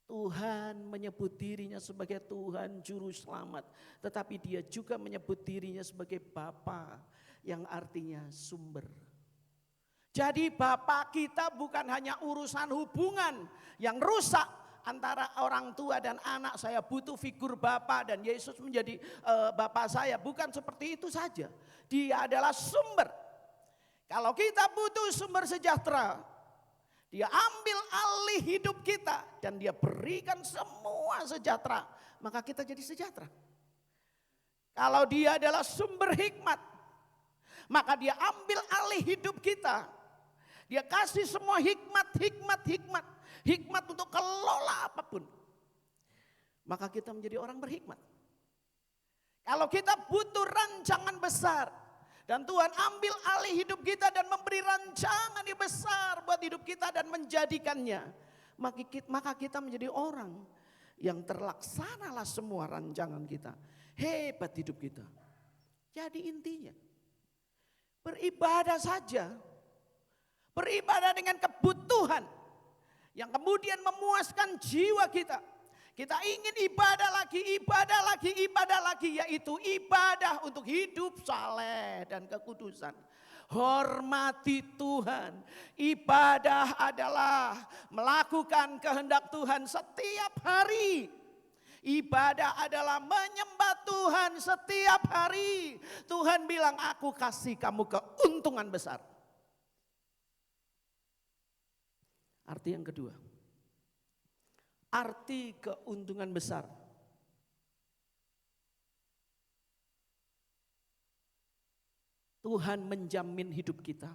[SPEAKER 3] Tuhan menyebut dirinya sebagai Tuhan Juru Selamat. Tetapi dia juga menyebut dirinya sebagai Bapa, yang artinya sumber. Jadi Bapa kita bukan hanya urusan hubungan yang rusak antara orang tua dan anak. Saya butuh figur Bapa dan Yesus menjadi Bapa saya. Bukan seperti itu saja. Dia adalah sumber. Kalau kita butuh sumber sejahtera, dia ambil alih hidup kita dan dia berikan semua sejahtera, maka kita jadi sejahtera. Kalau dia adalah sumber hikmat, maka dia ambil alih hidup kita. Dia kasih semua hikmat. Hikmat untuk kelola apapun. Maka kita menjadi orang berhikmat. Kalau kita butuh rancangan besar. Dan Tuhan ambil alih hidup kita dan memberi rancangan yang besar buat hidup kita dan menjadikannya. Maka kita menjadi orang yang terlaksanalah semua rancangan kita. Hebat hidup kita. Jadi intinya, beribadah saja. Beribadah dengan kebutuhan yang kemudian memuaskan jiwa kita. Kita ingin ibadah lagi, yaitu ibadah untuk hidup saleh dan kekudusan. Hormati Tuhan. Ibadah adalah melakukan kehendak Tuhan setiap hari. Ibadah adalah menyembah Tuhan setiap hari. Tuhan bilang, aku kasih kamu keuntungan besar. Arti yang kedua, arti keuntungan besar. Tuhan menjamin hidup kita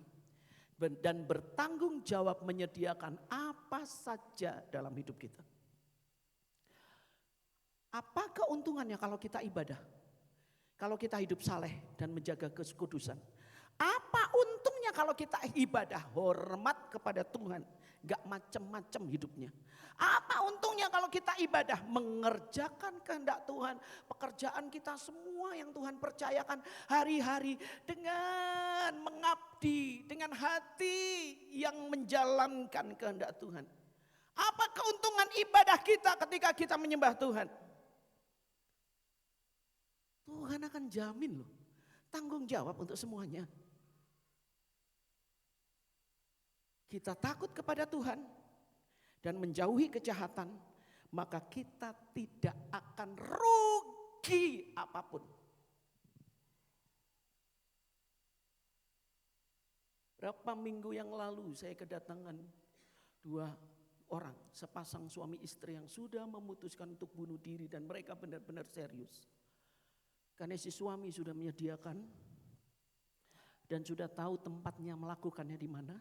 [SPEAKER 3] dan bertanggung jawab menyediakan apa saja dalam hidup kita. Apa keuntungannya kalau kita ibadah? Kalau kita hidup saleh dan menjaga kekudusan? Apa untungnya kalau kita ibadah, hormat kepada Tuhan, gak macam-macam hidupnya? Apa untungnya kalau kita ibadah, mengerjakan kehendak Tuhan, pekerjaan kita semua yang Tuhan percayakan hari-hari dengan mengabdi, dengan hati yang menjalankan kehendak Tuhan? Apa keuntungan ibadah kita ketika kita menyembah Tuhan? Tuhan akan jamin loh, tanggung jawab untuk semuanya. Kita takut kepada Tuhan dan menjauhi kejahatan, maka kita tidak akan rugi apapun. Berapa minggu yang lalu saya kedatangan 2 orang, sepasang suami istri yang sudah memutuskan untuk bunuh diri dan mereka benar-benar serius. Karena si suami sudah menyediakan dan sudah tahu tempatnya melakukannya di mana.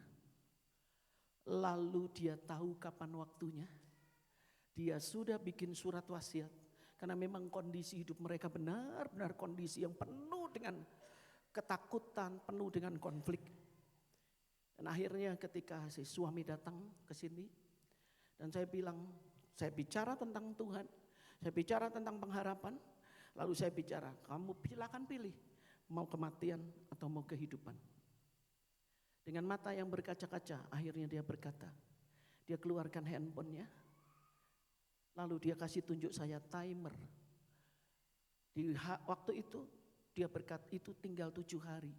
[SPEAKER 3] Lalu dia tahu kapan waktunya. Dia sudah bikin surat wasiat. Karena memang kondisi hidup mereka benar-benar kondisi yang penuh dengan ketakutan, penuh dengan konflik. Dan akhirnya ketika si suami datang ke sini dan saya bilang, saya bicara tentang Tuhan, saya bicara tentang pengharapan, lalu saya bicara, kamu silakan pilih mau kematian atau mau kehidupan. Dengan mata yang berkaca-kaca, akhirnya dia berkata, dia keluarkan handphonenya, lalu dia kasih tunjuk saya timer. Di waktu itu dia berkata itu tinggal 7 hari.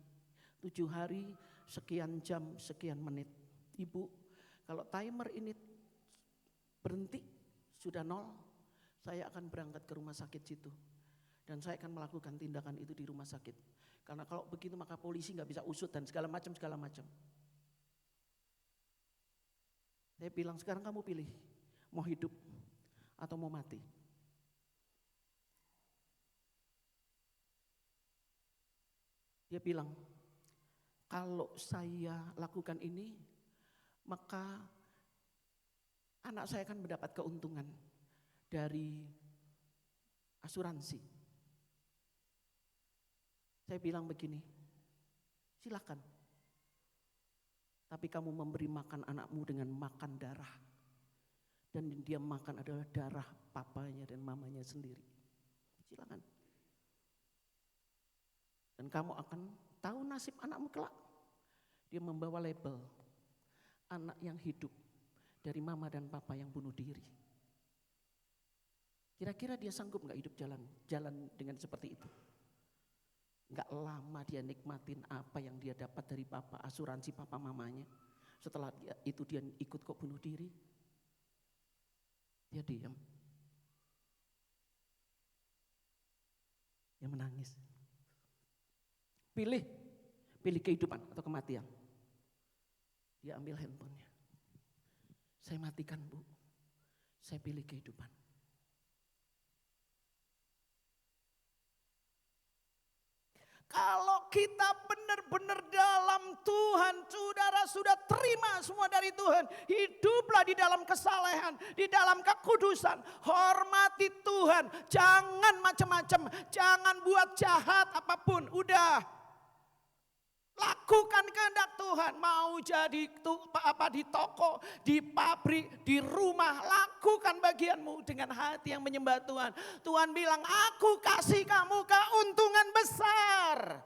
[SPEAKER 3] 7 hari sekian jam, sekian menit. Ibu, kalau timer ini berhenti, sudah 0, saya akan berangkat ke rumah sakit situ. Dan saya akan melakukan tindakan itu di rumah sakit. Karena kalau begitu maka polisi gak bisa usut dan segala macam. Saya bilang sekarang kamu pilih, mau hidup atau mau mati. Dia bilang, kalau saya lakukan ini, maka anak saya akan mendapat keuntungan dari asuransi. Saya bilang begini, silakan. Tapi kamu memberi makan anakmu dengan makan darah. Dan dia makan adalah darah papanya dan mamanya sendiri. Silakan. Dan kamu akan tahu nasib anakmu kelak. Dia membawa label anak yang hidup dari mama dan papa yang bunuh diri. Kira-kira dia sanggup gak hidup jalan dengan seperti itu? Gak lama dia nikmatin apa yang dia dapat dari papa, asuransi papa mamanya. Setelah itu dia ikut kok bunuh diri. Dia diam. Dia menangis. Pilih kehidupan atau kematian. Dia ambil handphonenya. Saya matikan, Bu. Saya pilih kehidupan. Kalau kita benar-benar dalam Tuhan, saudara sudah terima semua dari Tuhan. Hiduplah di dalam kesalehan, di dalam kekudusan. Hormati Tuhan, jangan macam-macam, jangan buat jahat apapun. Udah. Lakukan kehendak Tuhan, mau jadi di toko, di pabrik, di rumah, lakukan bagianmu dengan hati yang menyembah Tuhan. Tuhan bilang, aku kasih kamu keuntungan besar.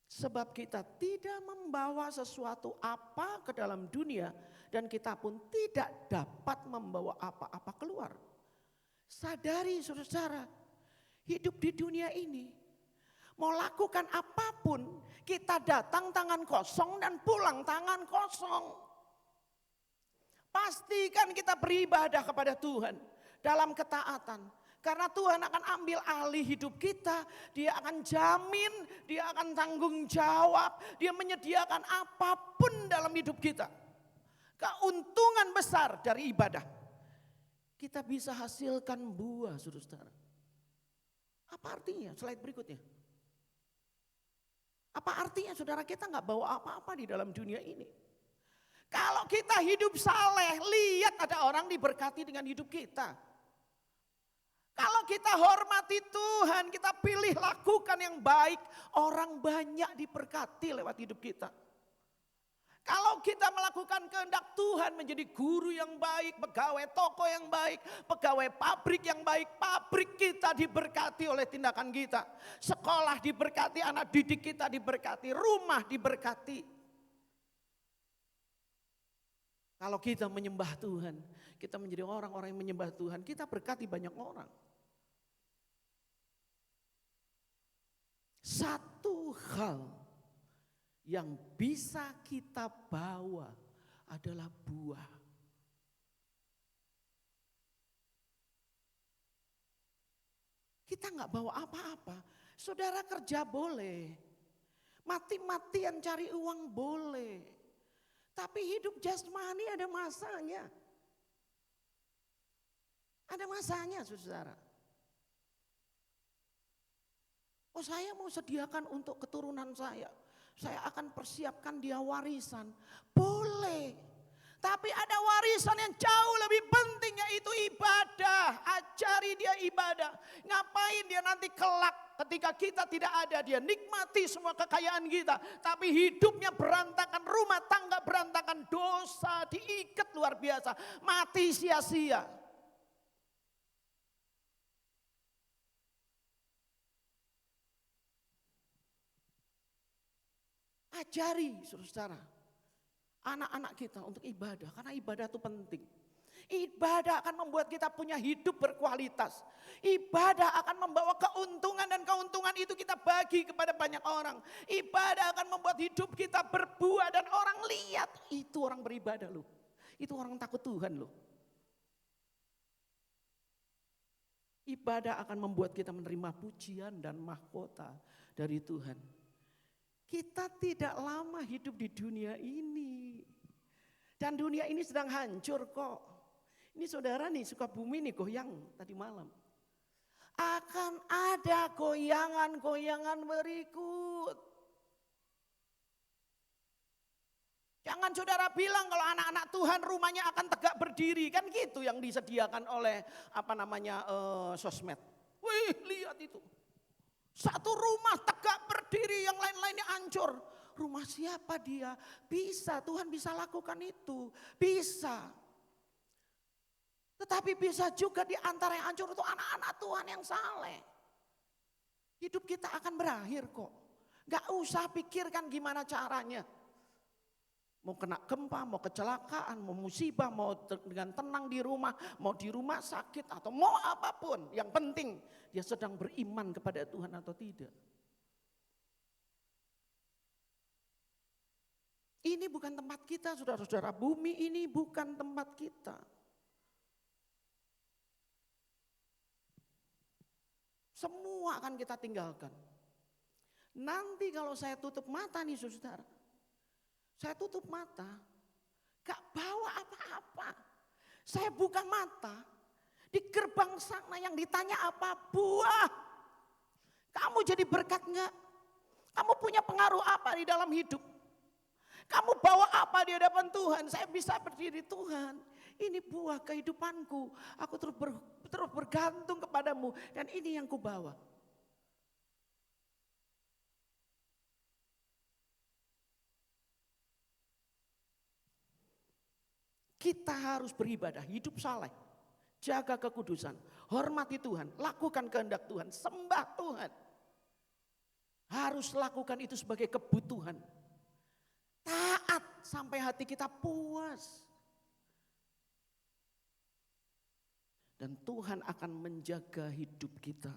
[SPEAKER 3] Sebab kita tidak membawa sesuatu apa ke dalam dunia dan kita pun tidak dapat membawa apa-apa keluar. Sadari saudara, hidup di dunia ini, mau lakukan apapun, kita datang tangan kosong dan pulang tangan kosong. Pastikan kita beribadah kepada Tuhan dalam ketaatan. Karena Tuhan akan ambil alih hidup kita, Dia akan jamin, Dia akan tanggung jawab, Dia menyediakan apapun dalam hidup kita. Keuntungan besar dari ibadah. Kita bisa hasilkan buah, saudara. Apa artinya? Slide berikutnya. Apa artinya saudara kita gak bawa apa-apa di dalam dunia ini? Kalau kita hidup saleh, lihat ada orang diberkati dengan hidup kita. Kalau kita hormati Tuhan, kita pilih lakukan yang baik, orang banyak diberkati lewat hidup kita. Kalau kita melakukan kehendak Tuhan menjadi guru yang baik, pegawai toko yang baik, pegawai pabrik yang baik, pabrik kita diberkati oleh tindakan kita. Sekolah diberkati, anak didik kita diberkati, rumah diberkati. Kalau kita menyembah Tuhan, kita menjadi orang-orang yang menyembah Tuhan, kita berkati banyak orang. Satu hal yang bisa kita bawa adalah buah. Kita nggak bawa apa-apa. Saudara kerja boleh, mati-matian cari uang boleh, tapi hidup jasmani ada masanya. Ada masanya, saudara. Oh, saya mau sediakan untuk keturunan saya. saya akan persiapkan dia warisan. Boleh. Tapi ada warisan yang jauh lebih penting, yaitu ibadah. Ajari dia ibadah. Ngapain dia nanti kelak ketika kita tidak ada, dia nikmati semua kekayaan kita. Tapi hidupnya berantakan, rumah tangga berantakan, dosa diikat luar biasa. Mati sia-sia. Ajari saudara, anak-anak kita untuk ibadah, karena ibadah itu penting. Ibadah akan membuat kita punya hidup berkualitas. Ibadah akan membawa keuntungan dan keuntungan itu kita bagi kepada banyak orang. Ibadah akan membuat hidup kita berbuah dan orang lihat itu orang beribadah loh. Itu orang takut Tuhan loh. Ibadah akan membuat kita menerima pujian dan mahkota dari Tuhan. Kita tidak lama hidup di dunia ini. Dan dunia ini sedang hancur kok. Ini saudara nih, Sukabumi nih goyang tadi malam. Akan ada goyangan-goyangan berikut. Jangan saudara bilang kalau anak-anak Tuhan rumahnya akan tegak berdiri. Kan gitu yang disediakan oleh sosmed. Wih, lihat itu. Satu rumah tegak berdiri, yang lain-lainnya hancur. Rumah siapa dia? Bisa, Tuhan bisa lakukan itu. Bisa. Tetapi bisa juga di antara yang hancur itu anak-anak Tuhan yang saleh. Hidup kita akan berakhir kok. Gak usah pikirkan gimana caranya. Mau kena gempa, mau kecelakaan, mau musibah, mau dengan tenang di rumah, mau di rumah sakit atau mau apapun. Yang penting dia sedang beriman kepada Tuhan atau tidak. Ini bukan tempat kita, saudara-saudara. Bumi ini bukan tempat kita. Semua akan kita tinggalkan. Nanti kalau saya tutup mata nih saudara. Saya tutup mata, gak bawa apa-apa. Saya buka mata, di gerbang sana yang ditanya apa? Buah. Kamu jadi berkat gak? Kamu punya pengaruh apa di dalam hidup? Kamu bawa apa di hadapan Tuhan? Saya bisa berdiri, Tuhan, ini buah kehidupanku. Aku terus bergantung kepadamu dan ini yang kubawa. Kita harus beribadah, hidup saleh, jaga kekudusan, hormati Tuhan, lakukan kehendak Tuhan, sembah Tuhan. Harus lakukan itu sebagai kebutuhan. Taat sampai hati kita puas. Dan Tuhan akan menjaga hidup kita.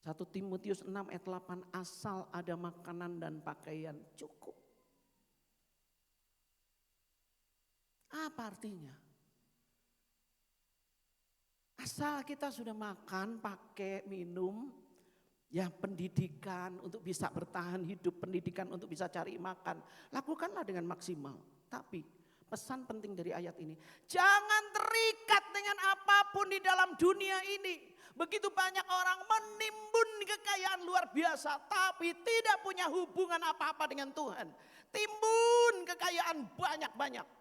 [SPEAKER 3] 1 Timotius 6 ayat 8, asal ada makanan dan pakaian cukup. Apa artinya? Asal kita sudah makan, pakai, minum, ya pendidikan untuk bisa bertahan hidup, pendidikan untuk bisa cari makan, lakukanlah dengan maksimal. Tapi pesan penting dari ayat ini, jangan terikat dengan apapun di dalam dunia ini. Begitu banyak orang menimbun kekayaan luar biasa, tapi tidak punya hubungan apa-apa dengan Tuhan. Timbun kekayaan banyak-banyak.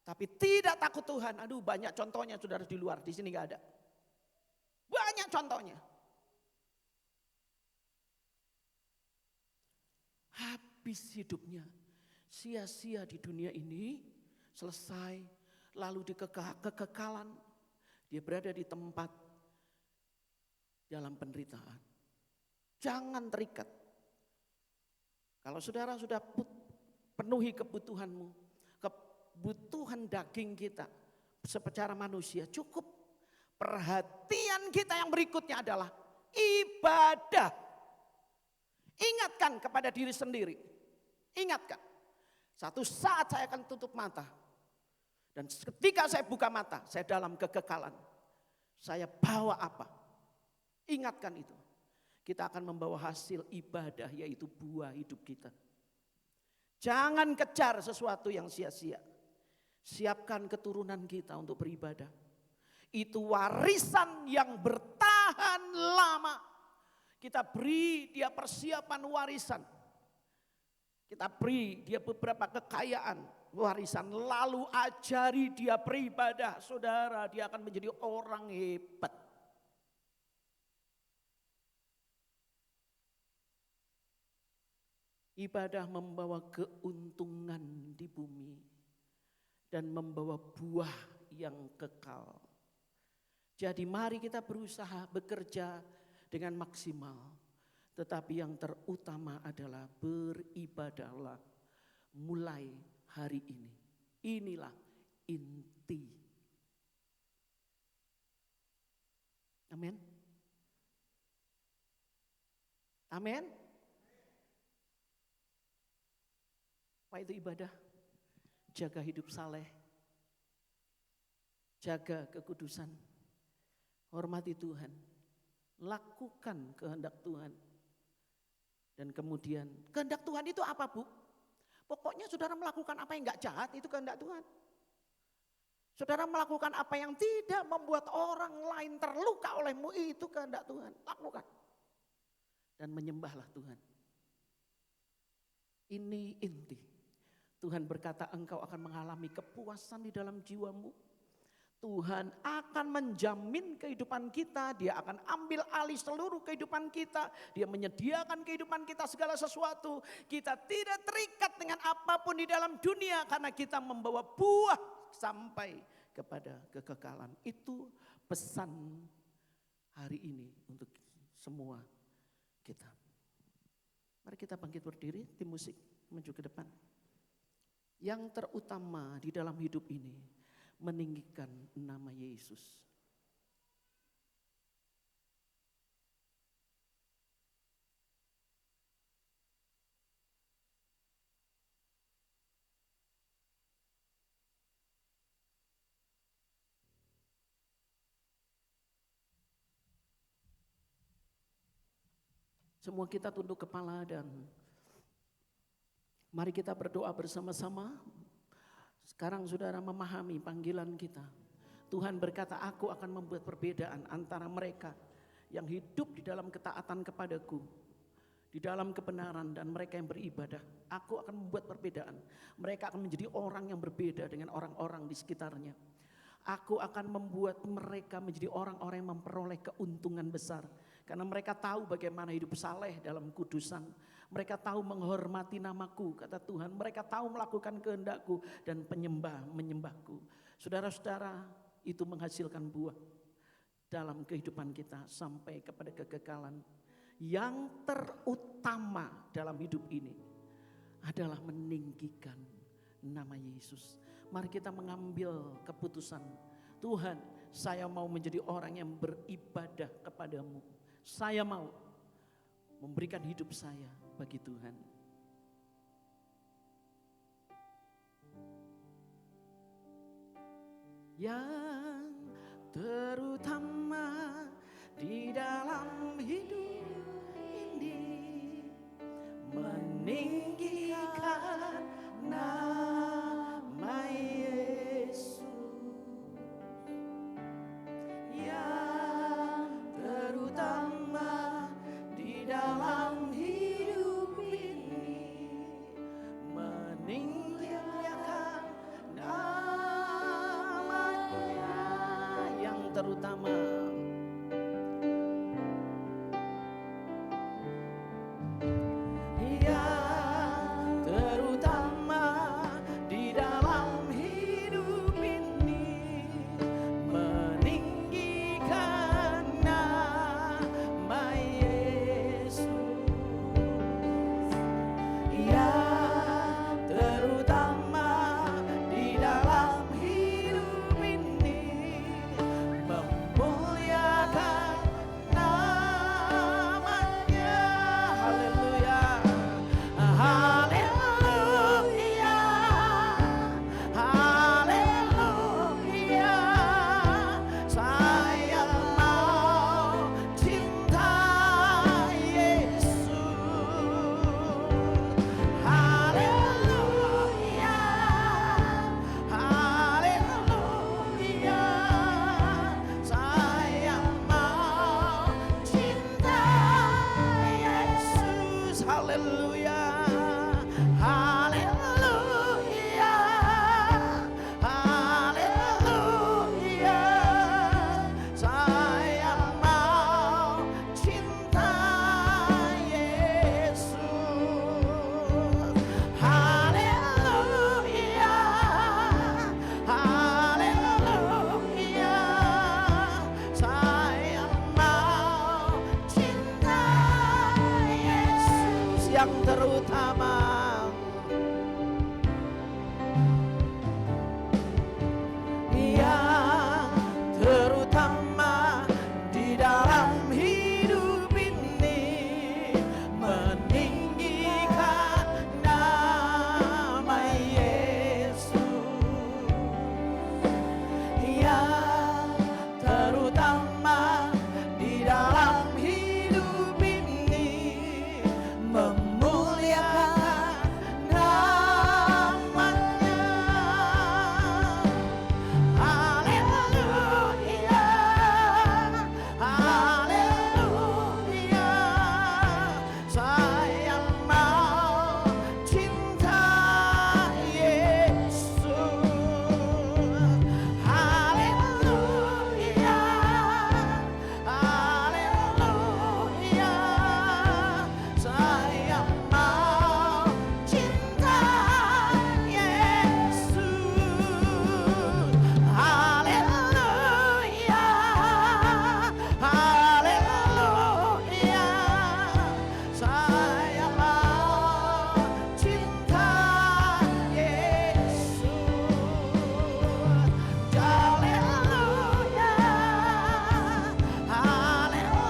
[SPEAKER 3] Tapi tidak takut Tuhan. Aduh, banyak contohnya saudara di luar, di sini gak ada. Banyak contohnya. Habis hidupnya, sia-sia di dunia ini, selesai, lalu di kekekalan, dia berada di tempat dalam penderitaan. Jangan terikat. Kalau saudara sudah penuhi kebutuhanmu, kebutuhan daging kita secara manusia cukup. Perhatian kita yang berikutnya adalah ibadah. Ingatkan kepada diri sendiri. Ingatkan. Satu saat saya akan tutup mata. Dan ketika saya buka mata, saya dalam kekekalan. Saya bawa apa? Ingatkan itu. Kita akan membawa hasil ibadah, yaitu buah hidup kita. Jangan kejar sesuatu yang sia-sia. Siapkan keturunan kita untuk beribadah. Itu warisan yang bertahan lama. Kita beri dia persiapan warisan. Kita beri dia beberapa kekayaan warisan. Lalu ajari dia beribadah. Saudara, dia akan menjadi orang hebat. Ibadah membawa keuntungan di bumi dan membawa buah yang kekal. Jadi mari kita berusaha bekerja dengan maksimal. Tetapi yang terutama adalah beribadahlah mulai hari ini. Inilah inti. Amin. Amin. Apa itu ibadah? Jaga hidup saleh. Jaga kekudusan. Hormati Tuhan. Lakukan kehendak Tuhan. Dan kemudian kehendak Tuhan itu apa, Bu? Pokoknya saudara melakukan apa yang enggak jahat, itu kehendak Tuhan. Saudara melakukan apa yang tidak membuat orang lain terluka olehmu, itu kehendak Tuhan. Lakukan. Dan menyembahlah Tuhan. Ini inti. Tuhan berkata engkau akan mengalami kepuasan di dalam jiwamu. Tuhan akan menjamin kehidupan kita, dia akan ambil alih seluruh kehidupan kita, dia menyediakan kehidupan kita segala sesuatu. Kita tidak terikat dengan apapun di dalam dunia karena kita membawa buah sampai kepada kekekalan. Itu pesan hari ini untuk semua kita. Mari kita bangkit berdiri, tim musik maju ke depan. Yang terutama di dalam hidup ini meninggikan nama Yesus. Semua kita tunduk kepala dan mari kita berdoa bersama-sama. Sekarang saudara memahami panggilan kita. Tuhan berkata, aku akan membuat perbedaan antara mereka yang hidup di dalam ketaatan kepadaku, di dalam kebenaran, dan mereka yang beribadah. Aku akan membuat perbedaan. Mereka akan menjadi orang yang berbeda dengan orang-orang di sekitarnya. Aku akan membuat mereka menjadi orang-orang yang memperoleh keuntungan besar. Karena mereka tahu bagaimana hidup saleh dalam kudusan. Mereka tahu menghormati namaku, kata Tuhan. Mereka tahu melakukan kehendakku dan menyembahku. Saudara-saudara, itu menghasilkan buah dalam kehidupan kita sampai kepada kekekalan. Yang terutama dalam hidup ini adalah meninggikan nama Yesus. Mari kita mengambil keputusan. Tuhan, saya mau menjadi orang yang beribadah kepadamu. Saya mau memberikan hidup saya bagi Tuhan. Yang terutama di dalam hidup ini meninggikan nama Yesus. Yang terutama di dalam hidup ini meninggikan namanya. Yang terutama di dalam hidup ini meninggikan nama Yesus. Yang terutama di dalam hidup ini membuat haleluya, haleluya, haleluya. Saya mau cinta Yesus, haleluya, haleluya. Saya mau cinta Yesus yang terutama, yang terutama di dalam hidup ini, meninggikan nama Yesus. Yang terutama di dalam hidup ini, memuliakan namanya. Haleluya, haleluya. Saya mau cinta Yesus, haleluya, haleluya. Saya mau cinta Yesus, haleluya, haleluya. Saya mau cinta Yesus, haleluya, haleluya.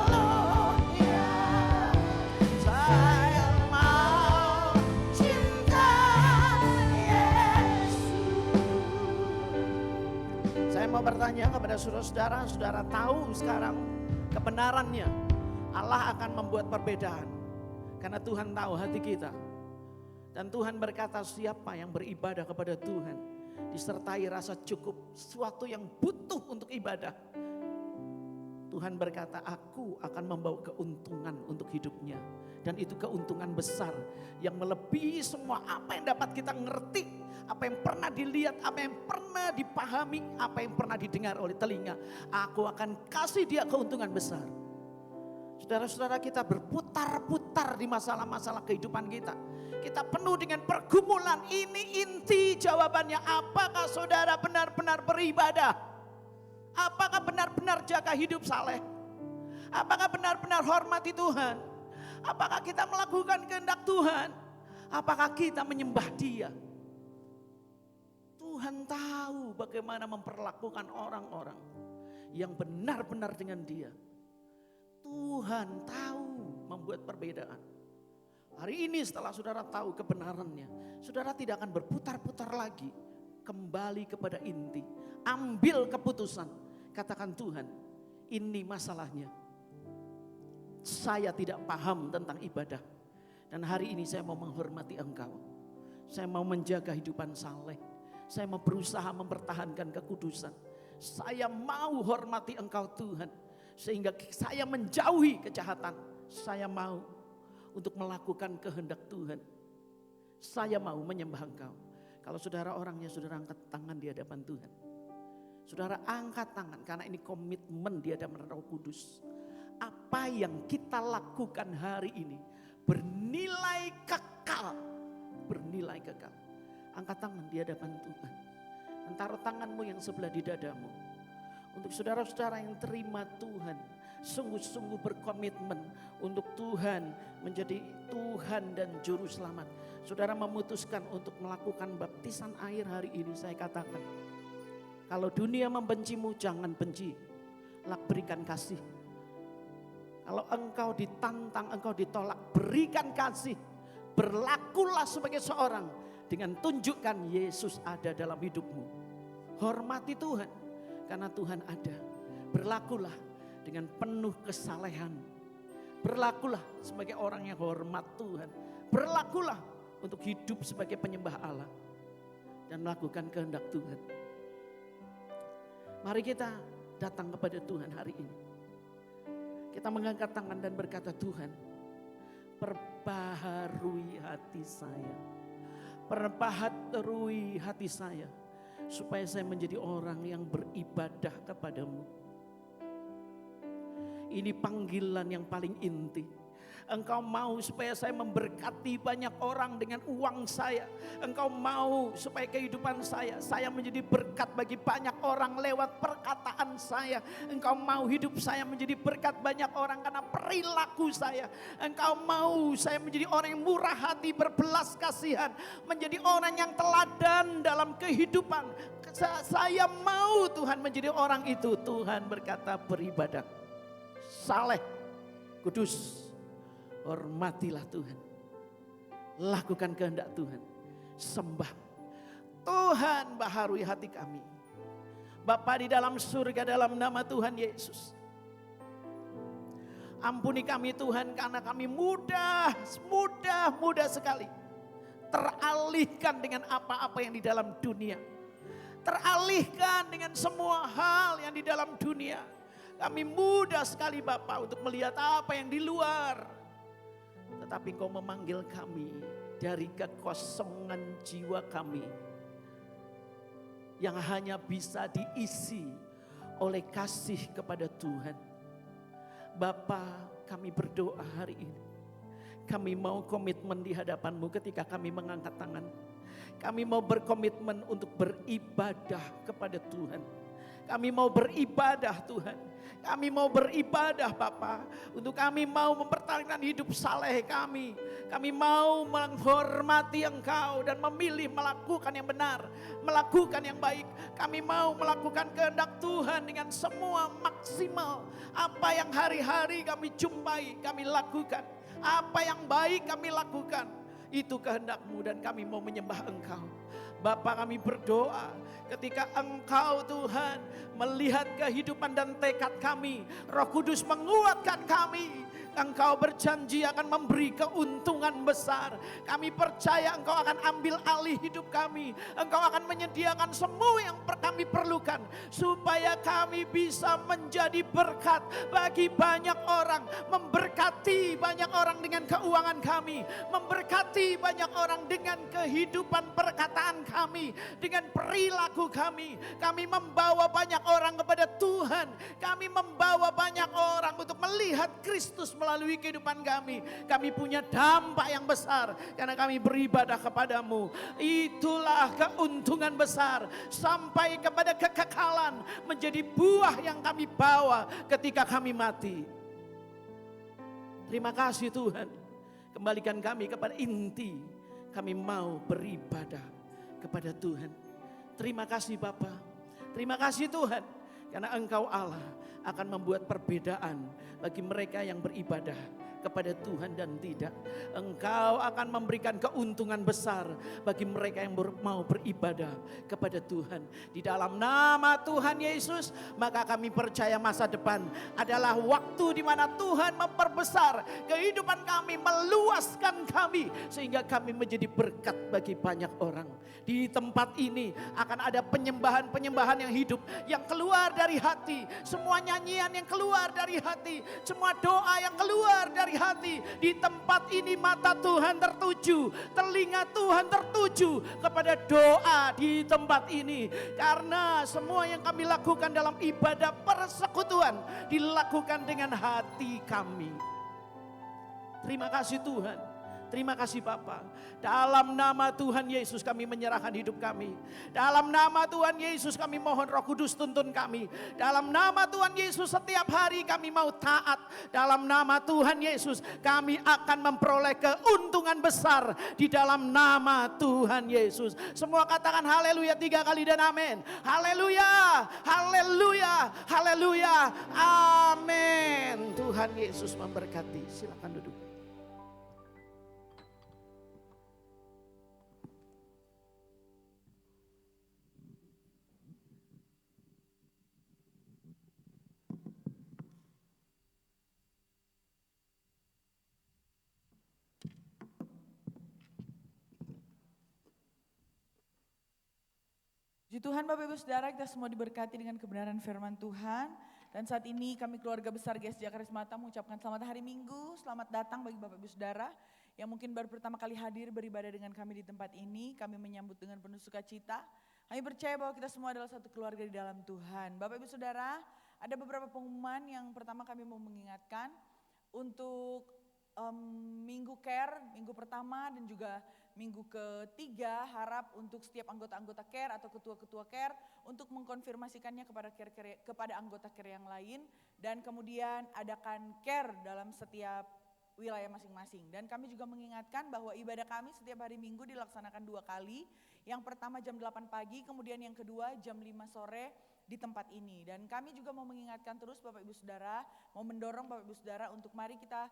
[SPEAKER 3] Saya mau cinta Yesus. Saya mau bertanya kepada saudara-saudara, saudara tahu sekarang kebenarannya Allah akan membuat perbedaan. Karena Tuhan tahu hati kita. Dan Tuhan berkata, siapa yang beribadah kepada Tuhan disertai rasa cukup, sesuatu yang butuh untuk ibadah, Tuhan berkata, aku akan membawa keuntungan untuk hidupnya. Dan itu keuntungan besar yang melebihi semua apa yang dapat kita ngerti, apa yang pernah dilihat, apa yang pernah dipahami, apa yang pernah didengar oleh telinga. Aku akan kasih dia keuntungan besar. Saudara-saudara, kita berputar-putar di masalah-masalah kehidupan kita. Kita penuh dengan pergumulan. Ini inti jawabannya. Apakah saudara benar-benar beribadah? Apakah benar-benar jaga hidup saleh? Apakah benar-benar hormati Tuhan? Apakah kita melakukan kehendak Tuhan? Apakah kita menyembah Dia? Tuhan tahu bagaimana memperlakukan orang-orang yang benar-benar dengan Dia. Tuhan tahu membuat perbedaan. Hari ini setelah saudara tahu kebenarannya, saudara tidak akan berputar-putar lagi. Kembali kepada inti. Ambil keputusan. Katakan, Tuhan, ini masalahnya. Saya tidak paham tentang ibadah. Dan hari ini saya mau menghormati Engkau. Saya mau menjaga hidupan saleh. Saya mau berusaha mempertahankan kekudusan. Saya mau hormati Engkau Tuhan. Sehingga saya menjauhi kejahatan. Saya mau untuk melakukan kehendak Tuhan. Saya mau menyembah Engkau. Kalau saudara orangnya, saudara angkat tangan di hadapan Tuhan. Saudara angkat tangan karena ini komitmen di hadapan Roh Kudus. Apa yang kita lakukan hari ini bernilai kekal. Bernilai kekal. Angkat tangan di hadapan Tuhan. Dan taruh tanganmu yang sebelah di dadamu. Untuk saudara-saudara yang terima Tuhan, sungguh-sungguh berkomitmen untuk Tuhan menjadi Tuhan dan Juru Selamat. Saudara memutuskan untuk melakukan baptisan air hari ini, saya katakan, kalau dunia membencimu jangan benci, berikan kasih. Kalau engkau ditantang, engkau ditolak, berikan kasih. Berlakulah sebagai seorang dengan tunjukkan Yesus ada dalam hidupmu. Hormati Tuhan. Karena Tuhan ada. Berlakulah dengan penuh kesalehan. Berlakulah sebagai orang yang hormat Tuhan. Berlakulah untuk hidup sebagai penyembah Allah. Dan melakukan kehendak Tuhan. Mari kita datang kepada Tuhan hari ini. Kita mengangkat tangan dan berkata, Tuhan, perbaharui hati saya. Perbaharui hati saya supaya saya menjadi orang yang beribadah kepadamu. Ini panggilan yang paling inti. Engkau mau supaya saya memberkati banyak orang dengan uang saya. Engkau mau supaya kehidupan saya menjadi berkat bagi banyak orang lewat perkataan saya. Engkau mau hidup saya menjadi berkat banyak orang karena perilaku saya. Engkau mau saya menjadi orang yang murah hati, berbelas kasihan, menjadi orang yang teladan dalam kehidupan. Saya mau Tuhan menjadi orang itu. Tuhan berkata beribadah, saleh, kudus. Hormatilah Tuhan. Lakukan kehendak Tuhan. Sembah. Tuhan baharui hati kami. Bapa di dalam surga, dalam nama Tuhan Yesus. Ampuni kami Tuhan karena kami mudah sekali teralihkan dengan apa-apa yang di dalam dunia. Teralihkan dengan semua hal yang di dalam dunia. Kami mudah sekali Bapa untuk melihat apa yang di luar. Tetapi Engkau memanggil kami dari kekosongan jiwa kami yang hanya bisa diisi oleh kasih kepada Tuhan. Bapa, kami berdoa hari ini. Kami mau komitmen di hadapan-Mu ketika kami mengangkat tangan. Kami mau berkomitmen untuk beribadah kepada Tuhan. Kami mau beribadah Tuhan. Kami mau beribadah Bapa. Untuk kami mau mempertahankan hidup saleh kami. Kami mau menghormati Engkau dan memilih melakukan yang benar. Melakukan yang baik. Kami mau melakukan kehendak Tuhan dengan semua maksimal. Apa yang hari-hari kami jumpai, kami lakukan. Apa yang baik kami lakukan. Itu kehendak-Mu dan kami mau menyembah Engkau. Bapa, kami berdoa ketika Engkau Tuhan melihat kehidupan dan tekad kami, Roh Kudus menguatkan kami. Engkau berjanji akan memberi keuntungan besar. Kami percaya Engkau akan ambil alih hidup kami. Engkau akan menyediakan semua yang kami perlukan. Supaya kami bisa menjadi berkat bagi banyak orang. Memberkati banyak orang dengan keuangan kami. Memberkati banyak orang dengan kehidupan perkataan kami. Dengan perilaku kami. Kami membawa banyak orang kepada Tuhan. Kami membawa banyak orang untuk melihat Kristus melalui kehidupan kami. Kami punya dampak yang besar karena kami beribadah kepadamu. Itulah keuntungan besar sampai kepada kekekalan menjadi buah yang kami bawa ketika kami mati. Terima kasih Tuhan. Kembalikan kami kepada inti. Kami mau beribadah kepada Tuhan. Terima kasih Bapa. Terima kasih Tuhan. Karena Engkau Allah akan membuat perbedaan bagi mereka yang beribadah kepada Tuhan dan tidak. Engkau akan memberikan keuntungan besar bagi mereka yang mau beribadah kepada Tuhan. Di dalam nama Tuhan Yesus, maka kami percaya masa depan adalah waktu di mana Tuhan memperbesar kehidupan kami, meluaskan kami sehingga kami menjadi berkat bagi banyak orang. Di tempat ini akan ada penyembahan-penyembahan yang hidup, yang keluar dari hati. Semua nyanyian yang keluar dari hati. Semua doa yang keluar dari hati. Di tempat ini mata Tuhan tertuju, telinga Tuhan tertuju kepada doa di tempat ini. Karena semua yang kami lakukan dalam ibadah persekutuan dilakukan dengan hati kami. Terima kasih Tuhan. Terima kasih Bapa. Dalam nama Tuhan Yesus kami menyerahkan hidup kami. Dalam nama Tuhan Yesus kami mohon Roh Kudus tuntun kami. Dalam nama Tuhan Yesus setiap hari kami mau taat. Dalam nama Tuhan Yesus kami akan memperoleh keuntungan besar di dalam nama Tuhan Yesus. Semua katakan haleluya 3 kali dan amin. Haleluya, haleluya, haleluya, amin. Tuhan Yesus memberkati. Silakan duduk.
[SPEAKER 1] Puji Tuhan Bapak Ibu Saudara, kita semua diberkati dengan kebenaran firman Tuhan. Dan saat ini kami keluarga besar GSJ Karismata mengucapkan selamat hari Minggu, selamat datang bagi Bapak Ibu Saudara yang mungkin baru pertama kali hadir beribadah dengan kami di tempat ini. Kami menyambut dengan penuh sukacita. Kami percaya bahwa kita semua adalah satu keluarga di dalam Tuhan. Bapak Ibu Saudara, ada beberapa pengumuman. Yang pertama kami mau mengingatkan untuk Minggu Care, minggu pertama dan juga minggu ketiga, harap untuk setiap anggota-anggota Care atau ketua-ketua Care untuk mengkonfirmasikannya kepada anggota Care yang lain, dan kemudian adakan Care dalam setiap wilayah masing-masing. Dan kami juga mengingatkan bahwa ibadah kami setiap hari Minggu dilaksanakan 2 kali. Yang pertama jam 8 pagi, kemudian yang kedua jam 5 sore di tempat ini. Dan kami juga mau mengingatkan terus Bapak Ibu Saudara, mau mendorong Bapak Ibu Saudara untuk mari kita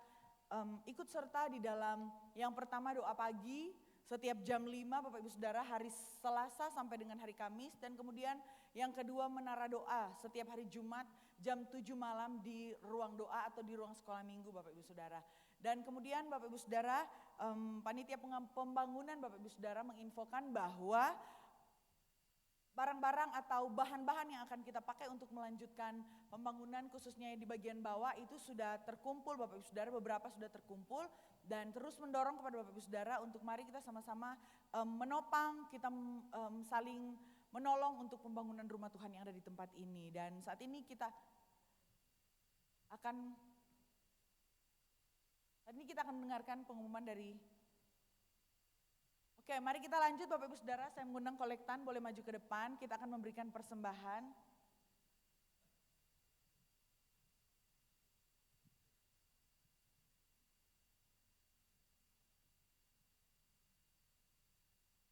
[SPEAKER 1] ikut serta di dalam yang pertama doa pagi setiap jam 5 Bapak Ibu Saudara hari Selasa sampai dengan hari Kamis, dan kemudian yang kedua menara doa setiap hari Jumat jam 7 malam di ruang doa atau di ruang sekolah minggu Bapak Ibu Saudara. Dan kemudian Bapak Ibu Saudara, panitia pembangunan Bapak Ibu Saudara menginfokan bahwa barang-barang atau bahan-bahan yang akan kita pakai untuk melanjutkan pembangunan khususnya di bagian bawah itu sudah terkumpul Bapak Ibu Saudara, beberapa sudah terkumpul, dan terus mendorong kepada Bapak Ibu Saudara untuk mari kita sama-sama menopang, kita saling menolong untuk pembangunan rumah Tuhan yang ada di tempat ini. Dan saat ini kita akan mendengarkan pengumuman dari. Oke, mari kita lanjut Bapak Ibu Saudara, saya mengundang kolektan boleh maju ke depan, kita akan memberikan persembahan.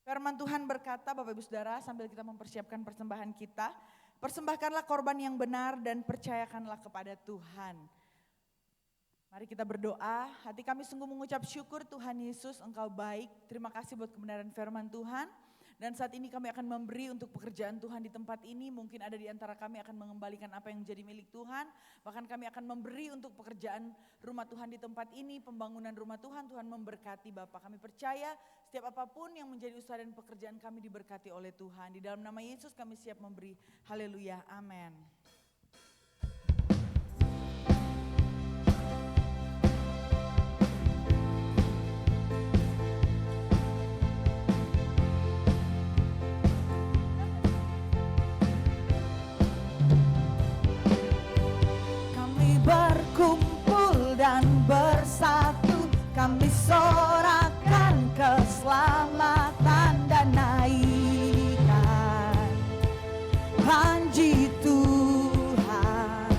[SPEAKER 1] Firman Tuhan berkata Bapak Ibu Saudara, sambil kita mempersiapkan persembahan kita, persembahkanlah korban yang benar dan percayakanlah kepada Tuhan. Mari kita berdoa, hati kami sungguh mengucap syukur Tuhan Yesus, Engkau baik. Terima kasih buat kebenaran firman Tuhan. Dan saat ini kami akan memberi untuk pekerjaan Tuhan di tempat ini. Mungkin ada di antara kami akan mengembalikan apa yang menjadi milik Tuhan. Bahkan kami akan memberi untuk pekerjaan rumah Tuhan di tempat ini, pembangunan rumah Tuhan. Tuhan memberkati Bapak. Kami percaya setiap apapun yang menjadi usaha dan pekerjaan kami diberkati oleh Tuhan. Di dalam nama Yesus kami siap memberi. Haleluya, amin. Berkumpul dan bersatu, kami sorakan keselamatan dan naikkan panji Tuhan.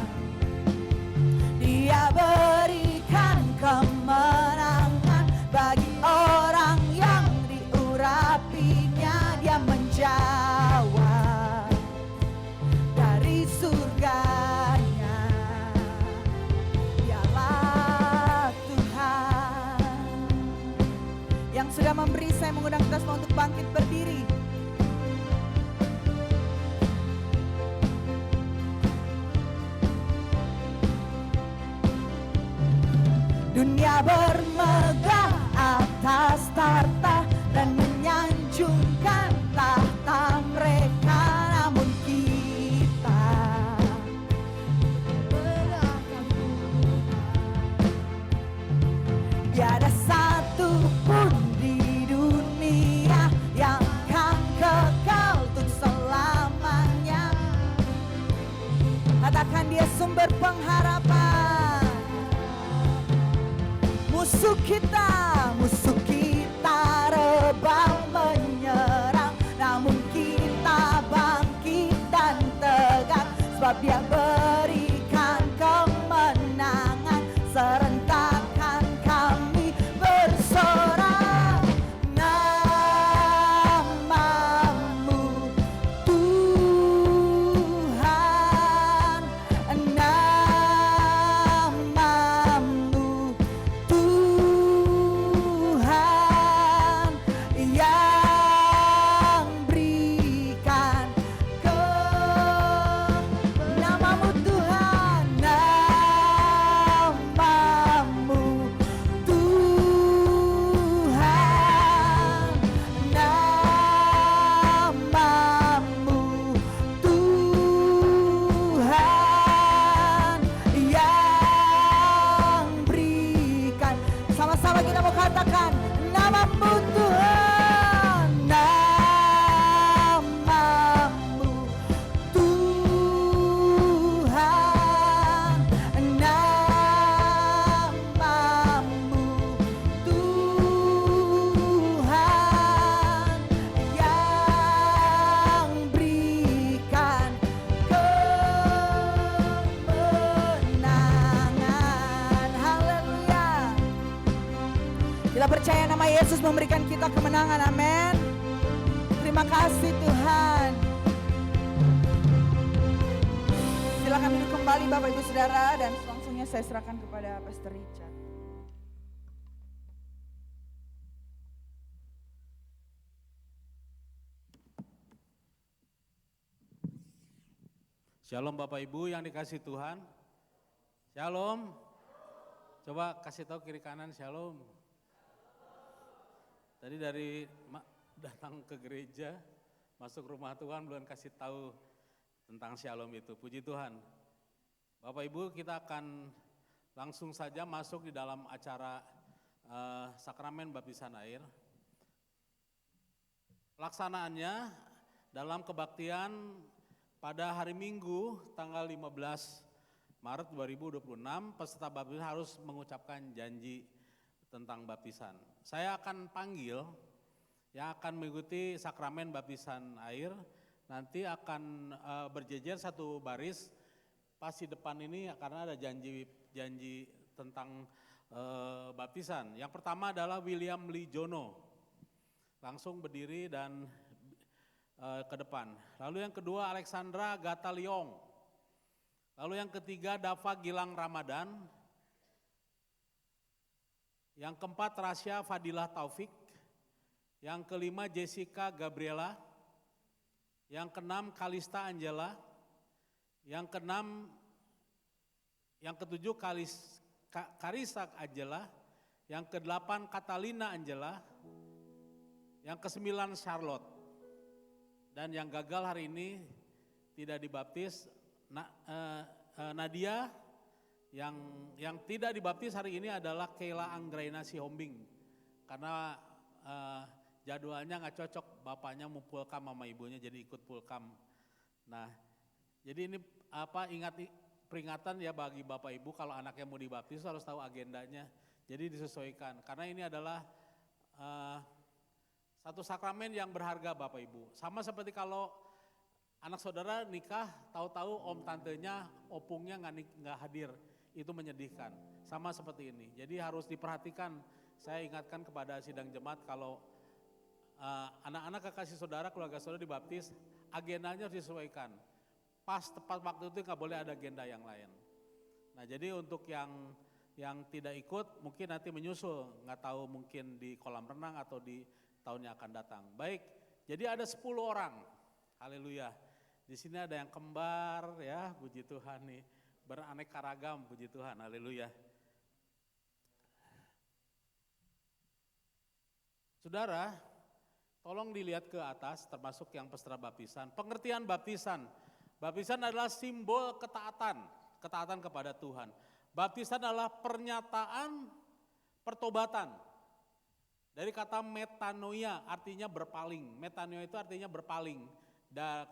[SPEAKER 1] Dia berikan kemenangan bagi orang yang diurapinya. Dia menjawab dari surganya. Yang sudah memberi, saya mengundang kita semua untuk bangkit berdiri. Dunia bermegah atas tahta dan menyanjungkan tahta mereka, namun kita beragam Tuhan. Tiada satu pun di dunia yang akan kekal untuk selamanya. Katakan dia sumber pengharapan. Musuh kita rebah menyerang, namun kita bangkit dan tegak, sebab dia berikan kemenangan. Serentakkan kami bersorak namamu Tuhan, namamu Tuhan, yang berikan namamu namamu Tuhan, namamu Tuhan, namamu Tuhan yang berikan kemenangan. Haleluya. Kita percaya nama Yesus memberikan kita kemenangan, amin. Terima kasih Tuhan. Silakan duduk kembali Bapak Ibu Saudara, dan langsungnya saya serahkan kepada Pastor Richard.
[SPEAKER 4] Shalom Bapak Ibu yang dikasih Tuhan. Shalom. Coba kasih tahu kiri kanan shalom. Tadi dari datang ke gereja, masuk rumah Tuhan belum kasih tahu tentang shalom itu. Puji Tuhan. Bapak Ibu, kita akan langsung saja masuk di dalam acara sakramen baptisan air. Pelaksanaannya dalam kebaktian pada hari Minggu tanggal 15 Maret 2026, peserta baptisan harus mengucapkan janji tentang baptisan. Saya akan panggil yang akan mengikuti sakramen baptisan air, nanti akan berjejer satu baris pas di depan ini karena ada janji tentang baptisan. Yang pertama adalah William Lee Jono, langsung berdiri dan ke depan. Lalu yang kedua Alexandra Gataliong. Lalu yang ketiga Dava Gilang Ramadan. Yang keempat Rasya Fadilah Taufik. Yang kelima Jessica Gabriela. Yang keenam Kalista Angela. Yang ketujuh Karisa Angela. Yang kedelapan Catalina Angela. Yang kesembilan Charlotte. Dan yang gagal hari ini tidak dibaptis, Nadia. Yang tidak dibaptis hari ini adalah Keila Anggraina Sihombing. Karena jadwalnya nggak cocok, bapaknya mau pulkam sama ibunya jadi ikut pulkam. Nah, jadi ini ingat peringatan ya bagi bapak ibu kalau anaknya mau dibaptis harus tahu agendanya. Jadi disesuaikan, karena ini adalah satu sakramen yang berharga Bapak Ibu. Sama seperti kalau anak saudara nikah, tahu-tahu om tantenya, opungnya nggak hadir, itu menyedihkan. Sama seperti ini. Jadi harus diperhatikan. Saya ingatkan kepada sidang jemaat kalau anak-anak kekasih saudara, keluarga saudara dibaptis, agendanya harus disesuaikan. Pas tepat waktu itu nggak boleh ada agenda yang lain. Nah jadi untuk yang tidak ikut mungkin nanti menyusul, nggak tahu mungkin di kolam renang atau di tahun yang akan datang. Baik, jadi ada 10 orang, haleluya. Di sini ada yang kembar ya, puji Tuhan nih. Beraneka ragam, puji Tuhan, haleluya. Saudara, tolong dilihat ke atas termasuk yang peserta baptisan. Pengertian baptisan. Baptisan adalah simbol ketaatan kepada Tuhan. Baptisan adalah pernyataan pertobatan. Dari kata metanoia artinya berpaling. Metanoia itu artinya berpaling. Dan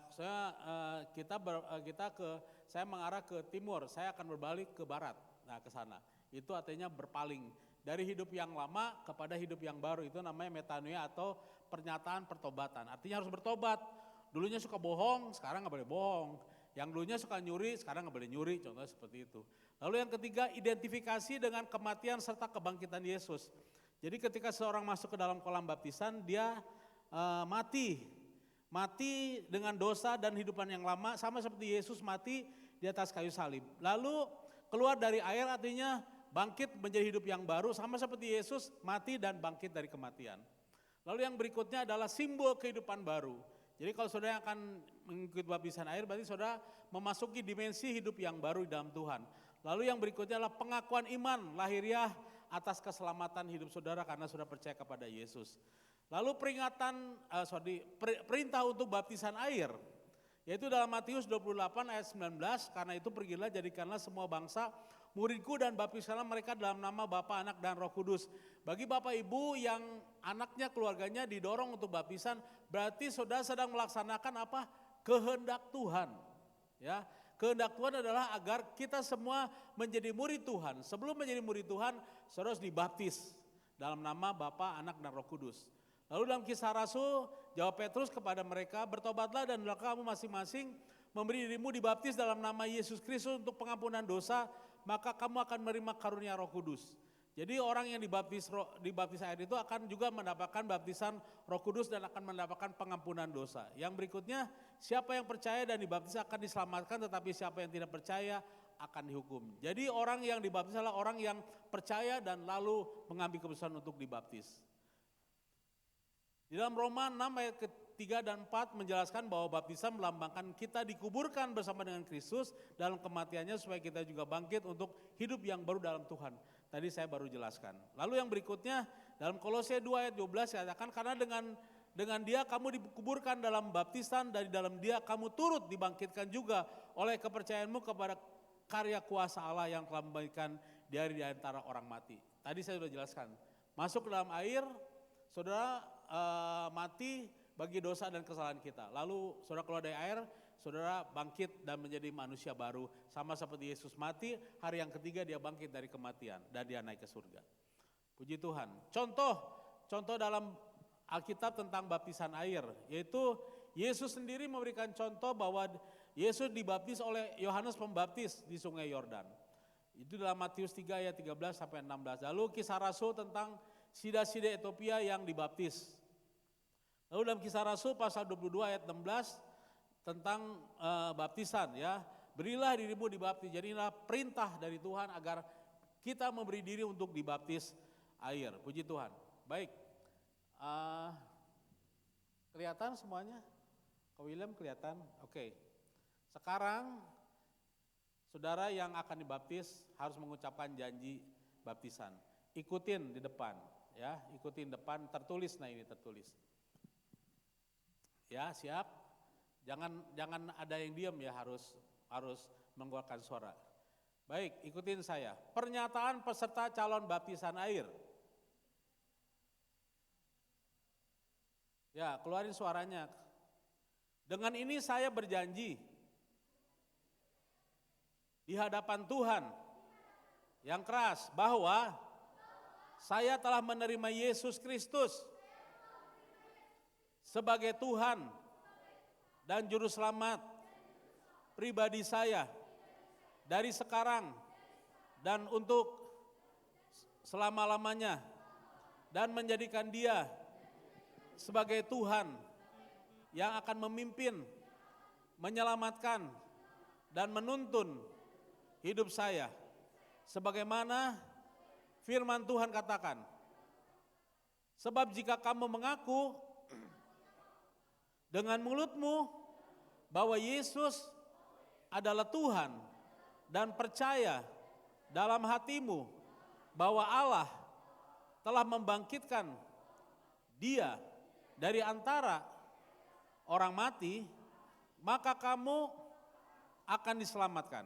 [SPEAKER 4] saya mengarah ke timur, saya akan berbalik ke barat. Nah, ke sana. Itu artinya berpaling dari hidup yang lama kepada hidup yang baru. Itu namanya metanoia atau pernyataan pertobatan. Artinya harus bertobat. Dulunya suka bohong, sekarang nggak boleh bohong. Yang dulunya suka nyuri, sekarang nggak boleh nyuri. Contohnya seperti itu. Lalu yang ketiga, identifikasi dengan kematian serta kebangkitan Yesus. Jadi ketika seorang masuk ke dalam kolam baptisan, dia mati dengan dosa dan hidupan yang lama, sama seperti Yesus mati di atas kayu salib. Lalu keluar dari air artinya bangkit menjadi hidup yang baru, sama seperti Yesus mati dan bangkit dari kematian. Lalu yang berikutnya adalah simbol kehidupan baru. Jadi kalau saudara akan mengikuti baptisan air, berarti saudara memasuki dimensi hidup yang baru di dalam Tuhan. Lalu yang berikutnya adalah pengakuan iman lahiriah atas keselamatan hidup saudara karena sudah percaya kepada Yesus. Lalu perintah untuk baptisan air, yaitu dalam Matius 28 ayat 19, karena itu pergilah jadikanlah semua bangsa muridku dan baptiskanlah mereka dalam nama Bapa, Anak dan Roh Kudus. Bagi Bapak Ibu yang anaknya, keluarganya didorong untuk baptisan, berarti saudara sedang melaksanakan apa? Kehendak Tuhan. Ya, kehendak Tuhan adalah agar kita semua menjadi murid Tuhan. Sebelum menjadi murid Tuhan, saudara harus dibaptis dalam nama Bapa, Anak dan Roh Kudus. Lalu dalam Kisah Rasul, jawab Petrus kepada mereka, bertobatlah dan hendaklah kamu masing-masing memberi dirimu dibaptis dalam nama Yesus Kristus untuk pengampunan dosa, maka kamu akan menerima karunia Roh Kudus. Jadi orang yang dibaptis air itu akan juga mendapatkan baptisan Roh Kudus dan akan mendapatkan pengampunan dosa. Yang berikutnya, siapa yang percaya dan dibaptis akan diselamatkan, tetapi siapa yang tidak percaya akan dihukum. Jadi orang yang dibaptis adalah orang yang percaya dan lalu mengambil keputusan untuk dibaptis. Di dalam Roma 6 ayat ke-3 dan 4 menjelaskan bahwa baptisan melambangkan kita dikuburkan bersama dengan Kristus dalam kematiannya supaya kita juga bangkit untuk hidup yang baru dalam Tuhan. Tadi saya baru jelaskan. Lalu yang berikutnya dalam Kolose 2 ayat 12 dikatakan karena dengan dia kamu dikuburkan dalam baptisan dan di dalam dia kamu turut dibangkitkan juga oleh kepercayaanmu kepada karya kuasa Allah yang telah membangkitkan dari antara orang mati. Tadi saya sudah jelaskan. Masuk ke dalam air, saudara mati bagi dosa dan kesalahan kita. Lalu saudara keluar dari air, saudara bangkit dan menjadi manusia baru. Sama seperti Yesus mati, hari yang ketiga dia bangkit dari kematian dan dia naik ke surga. Puji Tuhan. Contoh dalam Alkitab tentang baptisan air, yaitu Yesus sendiri memberikan contoh bahwa Yesus dibaptis oleh Yohanes Pembaptis di Sungai Yordan. Itu dalam Matius 3 ayat 13 sampai 16. Lalu Kisah Rasul tentang sida-sida Ethiopia yang dibaptis. Lalu dalam Kisah Rasul pasal 22 ayat 16 tentang baptisan ya. Berilah dirimu dibaptis. Jadi inilah perintah dari Tuhan agar kita memberi diri untuk dibaptis air. Puji Tuhan. Baik. Kelihatan semuanya? Kak William kelihatan? Oke. Sekarang saudara yang akan dibaptis harus mengucapkan janji baptisan. Ikutin di depan ya, ikutin depan tertulis, nah ini tertulis. Ya, siap? Jangan ada yang diam ya, harus mengeluarkan suara. Baik, ikutin saya. Pernyataan peserta calon baptisan air. Ya, keluarin suaranya. Dengan ini saya berjanji di hadapan Tuhan yang keras bahwa saya telah menerima Yesus Kristus sebagai Tuhan dan Juru Selamat pribadi saya dari sekarang dan untuk selama-lamanya, dan menjadikan Dia sebagai Tuhan yang akan memimpin, menyelamatkan, dan menuntun hidup saya. Sebagaimana firman Tuhan katakan, sebab jika kamu mengaku dengan mulutmu bahwa Yesus adalah Tuhan dan percaya dalam hatimu bahwa Allah telah membangkitkan Dia dari antara orang mati, maka kamu akan diselamatkan.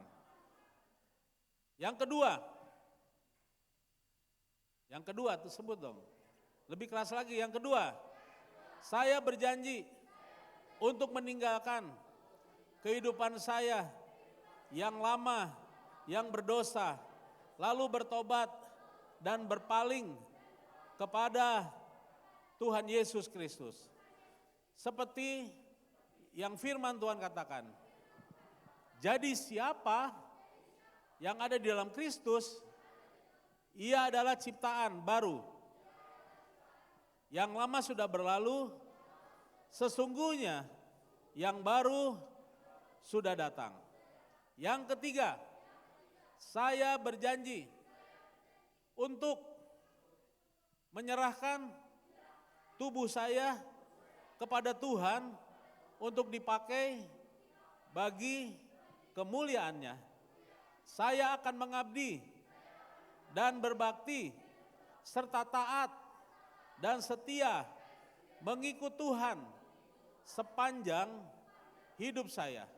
[SPEAKER 4] Yang kedua tersebut dong. Lebih keras lagi, yang kedua. Saya berjanji untuk meninggalkan kehidupan saya yang lama, yang berdosa, lalu bertobat dan berpaling kepada Tuhan Yesus Kristus. Seperti yang firman Tuhan katakan, jadi siapa yang ada di dalam Kristus, ia adalah ciptaan baru. Yang lama sudah berlalu, sesungguhnya yang baru sudah datang. Yang ketiga, saya berjanji untuk menyerahkan tubuh saya kepada Tuhan untuk dipakai bagi kemuliaan-Nya. Saya akan mengabdi dan berbakti serta taat dan setia mengikut Tuhan sepanjang hidup saya.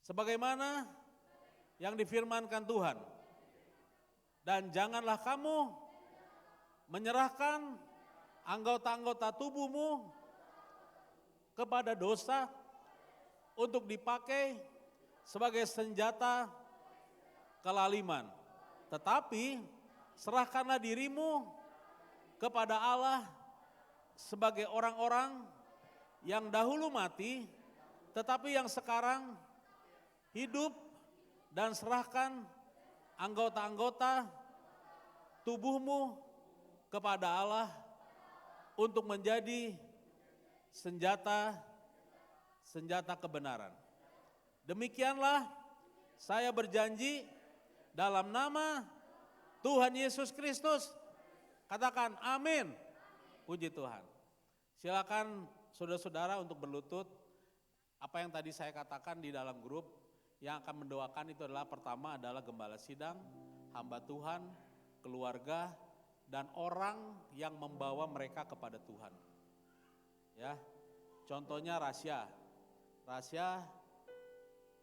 [SPEAKER 4] Sebagaimana yang difirmankan Tuhan. Dan janganlah kamu menyerahkan anggota-anggota tubuhmu kepada dosa untuk dipakai sebagai senjata kelaliman. Tetapi serahkanlah dirimu kepada Allah sebagai orang-orang yang dahulu mati, tetapi yang sekarang hidup, dan serahkan anggota-anggota tubuhmu kepada Allah untuk menjadi senjata kebenaran. Demikianlah saya berjanji dalam nama Tuhan Yesus Kristus. Katakan amin. Puji Tuhan. Silakan saudara-saudara untuk berlutut. Apa yang tadi saya katakan di dalam grup, yang akan mendoakan itu adalah pertama adalah gembala sidang, hamba Tuhan, keluarga, dan orang yang membawa mereka kepada Tuhan. Ya, contohnya Rasya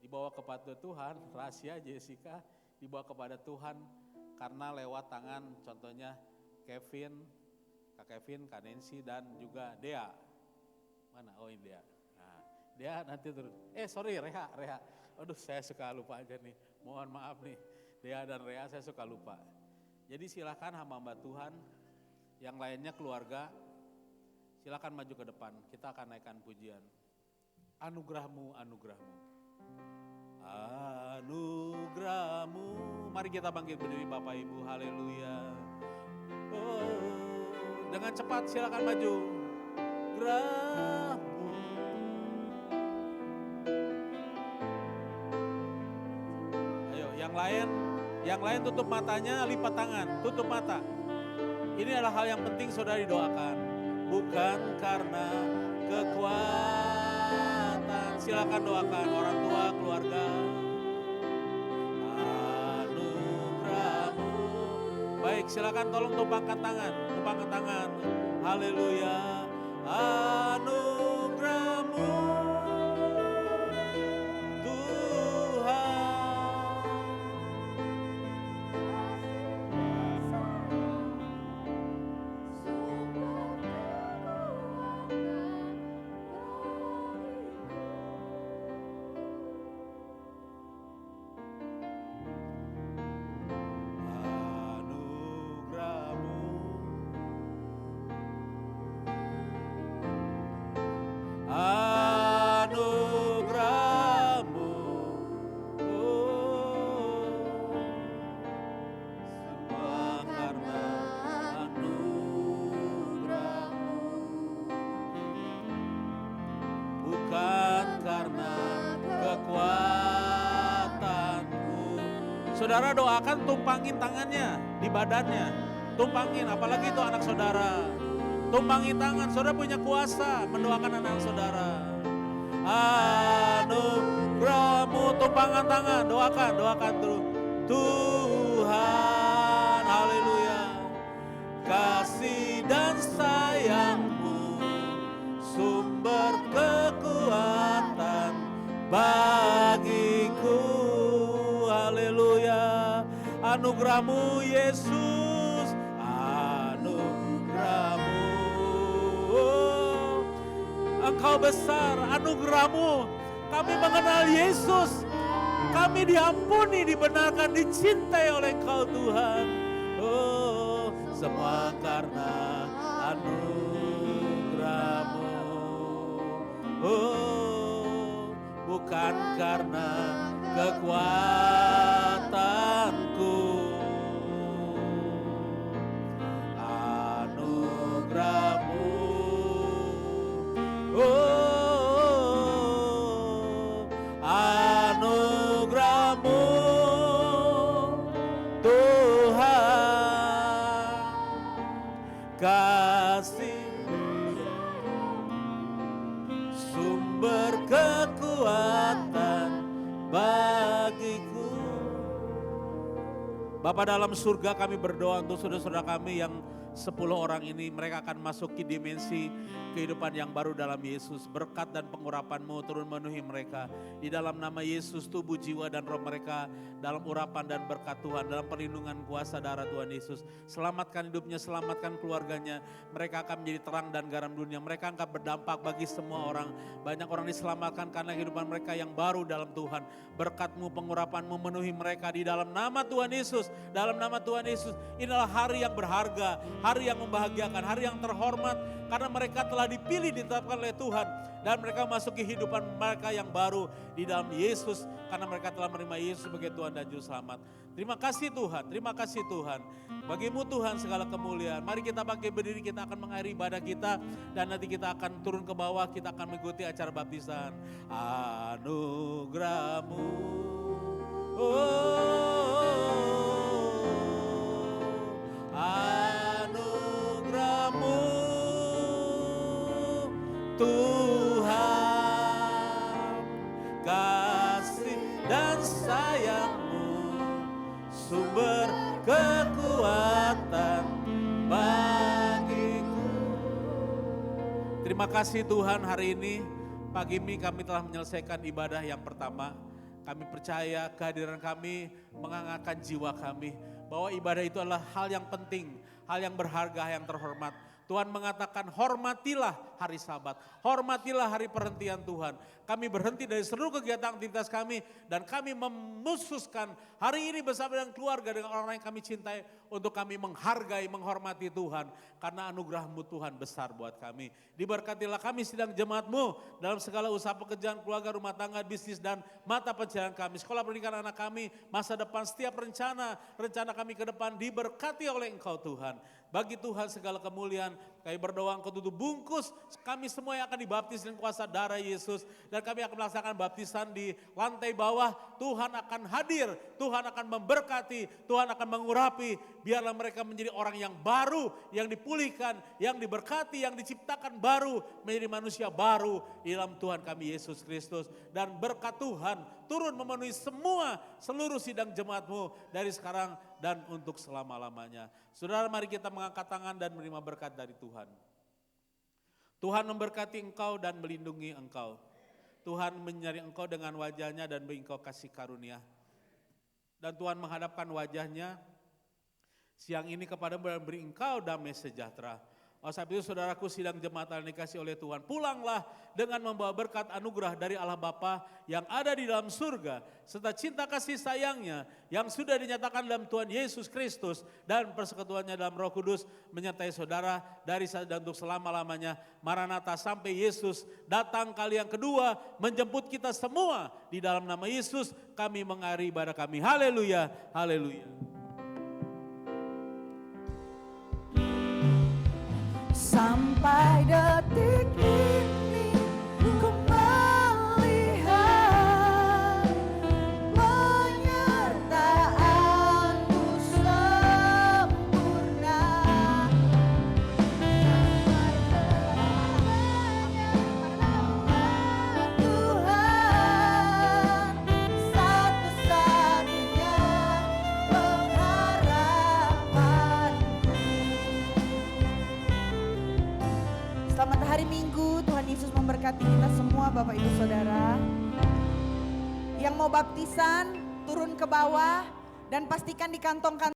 [SPEAKER 4] dibawa kepada Tuhan, Rasya Jessica dibawa kepada Tuhan karena lewat tangan contohnya Kevin, Kak Kevin, Kak Nancy, dan juga Dea. Mana? Oh ini Dea. Nah, Dea nanti turun. Reha. Aduh, saya suka lupa aja nih. Mohon maaf nih. Dea dan Reha saya suka lupa. Jadi silakan hamba-hamba Tuhan, yang lainnya keluarga, silakan maju ke depan. Kita akan naikkan pujian. Anugerahmu, anugerahmu. Anugerahmu. Mari kita bangkit berdiri Bapak Ibu. Haleluya. Oh, dengan cepat silakan maju. Anugerahmu. Yang lain tutup matanya, lipat tangan, tutup mata. Ini adalah hal yang penting saudara didoakan. Bukan karena kekuatan. Silakan doakan orang tua, keluarga. Anugerahmu. Baik, silakan tolong tumpangkan tangan. Haleluya. Anugerahmu. Saudara doakan, tumpangin tangannya di badannya. Tumpangin, apalagi itu anak saudara. Tumpangin tangan, saudara punya kuasa mendoakan anak saudara. Anugerahmu, tumpangan tangan, doakan terus. Tuhan, haleluya. Kasih dan sayangmu, sumber kekuatan bagiku. Haleluya. Anugerahmu Yesus, anugerahmu. Engkau besar, anugerahmu. Kami mengenal Yesus. Kami diampuni, dibenarkan, dicintai oleh Engkau Tuhan. Oh, semua karena anugerahmu. Oh, bukan karena kekuatanku. Anugerahmu. Oh, anugerahmu Tuhan. Kasih sumber kekuatan bagiku. Bapa dalam surga, kami berdoa untuk saudara-saudara kami yang 10 orang ini mereka akan masuki dimensi kehidupan yang baru dalam Yesus. Berkat dan pengurapan-Mu turun memenuhi mereka. Di dalam nama Yesus, tubuh, jiwa, dan roh mereka dalam urapan dan berkat Tuhan, dalam perlindungan kuasa darah Tuhan Yesus. Selamatkan hidupnya, selamatkan keluarganya. Mereka akan menjadi terang dan garam dunia. Mereka akan berdampak bagi semua orang. Banyak orang diselamatkan karena kehidupan mereka yang baru dalam Tuhan. Berkat-Mu, pengurapan-Mu memenuhi mereka di dalam nama Tuhan Yesus. Dalam nama Tuhan Yesus, inilah hari yang berharga, hari yang membahagiakan, hari yang terhormat. Karena mereka telah dipilih, ditetapkan oleh Tuhan. Dan mereka masuki kehidupan mereka yang baru di dalam Yesus. Karena mereka telah menerima Yesus sebagai Tuhan dan Juru Selamat. Terima kasih Tuhan, terima kasih Tuhan. Bagimu Tuhan segala kemuliaan. Mari kita bangkit berdiri, kita akan mengakhiri ibadah kita. Dan nanti kita akan turun ke bawah, kita akan mengikuti acara baptisan. Anugerah-Mu, anugerah-Mu, Tuhan, kasih dan sayang-Mu, sumber kekuatan bagiku. Terima kasih Tuhan, hari ini pagi ini kami telah menyelesaikan ibadah yang pertama. Kami percaya kehadiran kami menghangatkan jiwa kami, bahwa ibadah itu adalah hal yang penting, hal yang berharga, yang terhormat. Tuhan mengatakan hormatilah hari Sabat, hormatilah hari perhentian Tuhan. Kami berhenti dari seluruh kegiatan aktivitas kami dan kami memususkan hari ini bersama dengan keluarga, dengan orang-orang yang kami cintai untuk kami menghargai, menghormati Tuhan. Karena anugerah-Mu Tuhan besar buat kami. Diberkatilah kami sidang jemaat-Mu dalam segala usaha pekerjaan, keluarga, rumah tangga, bisnis dan mata pencaharian kami. Sekolah pendidikan anak kami, masa depan, setiap rencana kami ke depan diberkati oleh Engkau Tuhan. Bagi Tuhan segala kemuliaan, kami berdoa Engkau tutup bungkus kami semua yang akan dibaptis dengan kuasa darah Yesus. Dan kami akan melaksanakan baptisan di lantai bawah. Tuhan akan hadir, Tuhan akan memberkati, Tuhan akan mengurapi. Biarlah mereka menjadi orang yang baru, yang dipulihkan, yang diberkati, yang diciptakan baru. Menjadi manusia baru di dalam Tuhan kami Yesus Kristus. Dan berkat Tuhan turun memenuhi seluruh sidang jemaat-Mu dari sekarang dan untuk selama-lamanya. Saudara, mari kita mengangkat tangan dan menerima berkat dari Tuhan. Tuhan memberkati engkau dan melindungi engkau. Tuhan menyari engkau dengan wajahnya dan beri engkau kasih karunia. Dan Tuhan menghadapkan wajahnya siang ini kepadamu dan beri engkau damai sejahtera. Oleh sebab itu saudaraku, sidang jemaat yang dikasih oleh Tuhan, pulanglah dengan membawa berkat anugerah dari Allah Bapa yang ada di dalam surga, serta cinta kasih sayangnya yang sudah dinyatakan dalam Tuhan Yesus Kristus dan persekutuannya dalam Roh Kudus menyertai saudara dari saat dan untuk selama-lamanya. Maranatha, sampai Yesus datang kali yang kedua menjemput kita semua. Di dalam nama Yesus kami mengakhiri ibadah kami. Haleluya, haleluya.
[SPEAKER 1] Sampai detik ini ku melihat penyertaan-Mu sempurna. Tuhan, satu-satunya pengharapanku. Selamat hari Minggu, Tuhan Yesus memberkati kita semua Bapak Ibu Saudara. Yang mau baptisan turun ke bawah dan pastikan di kantong-kantong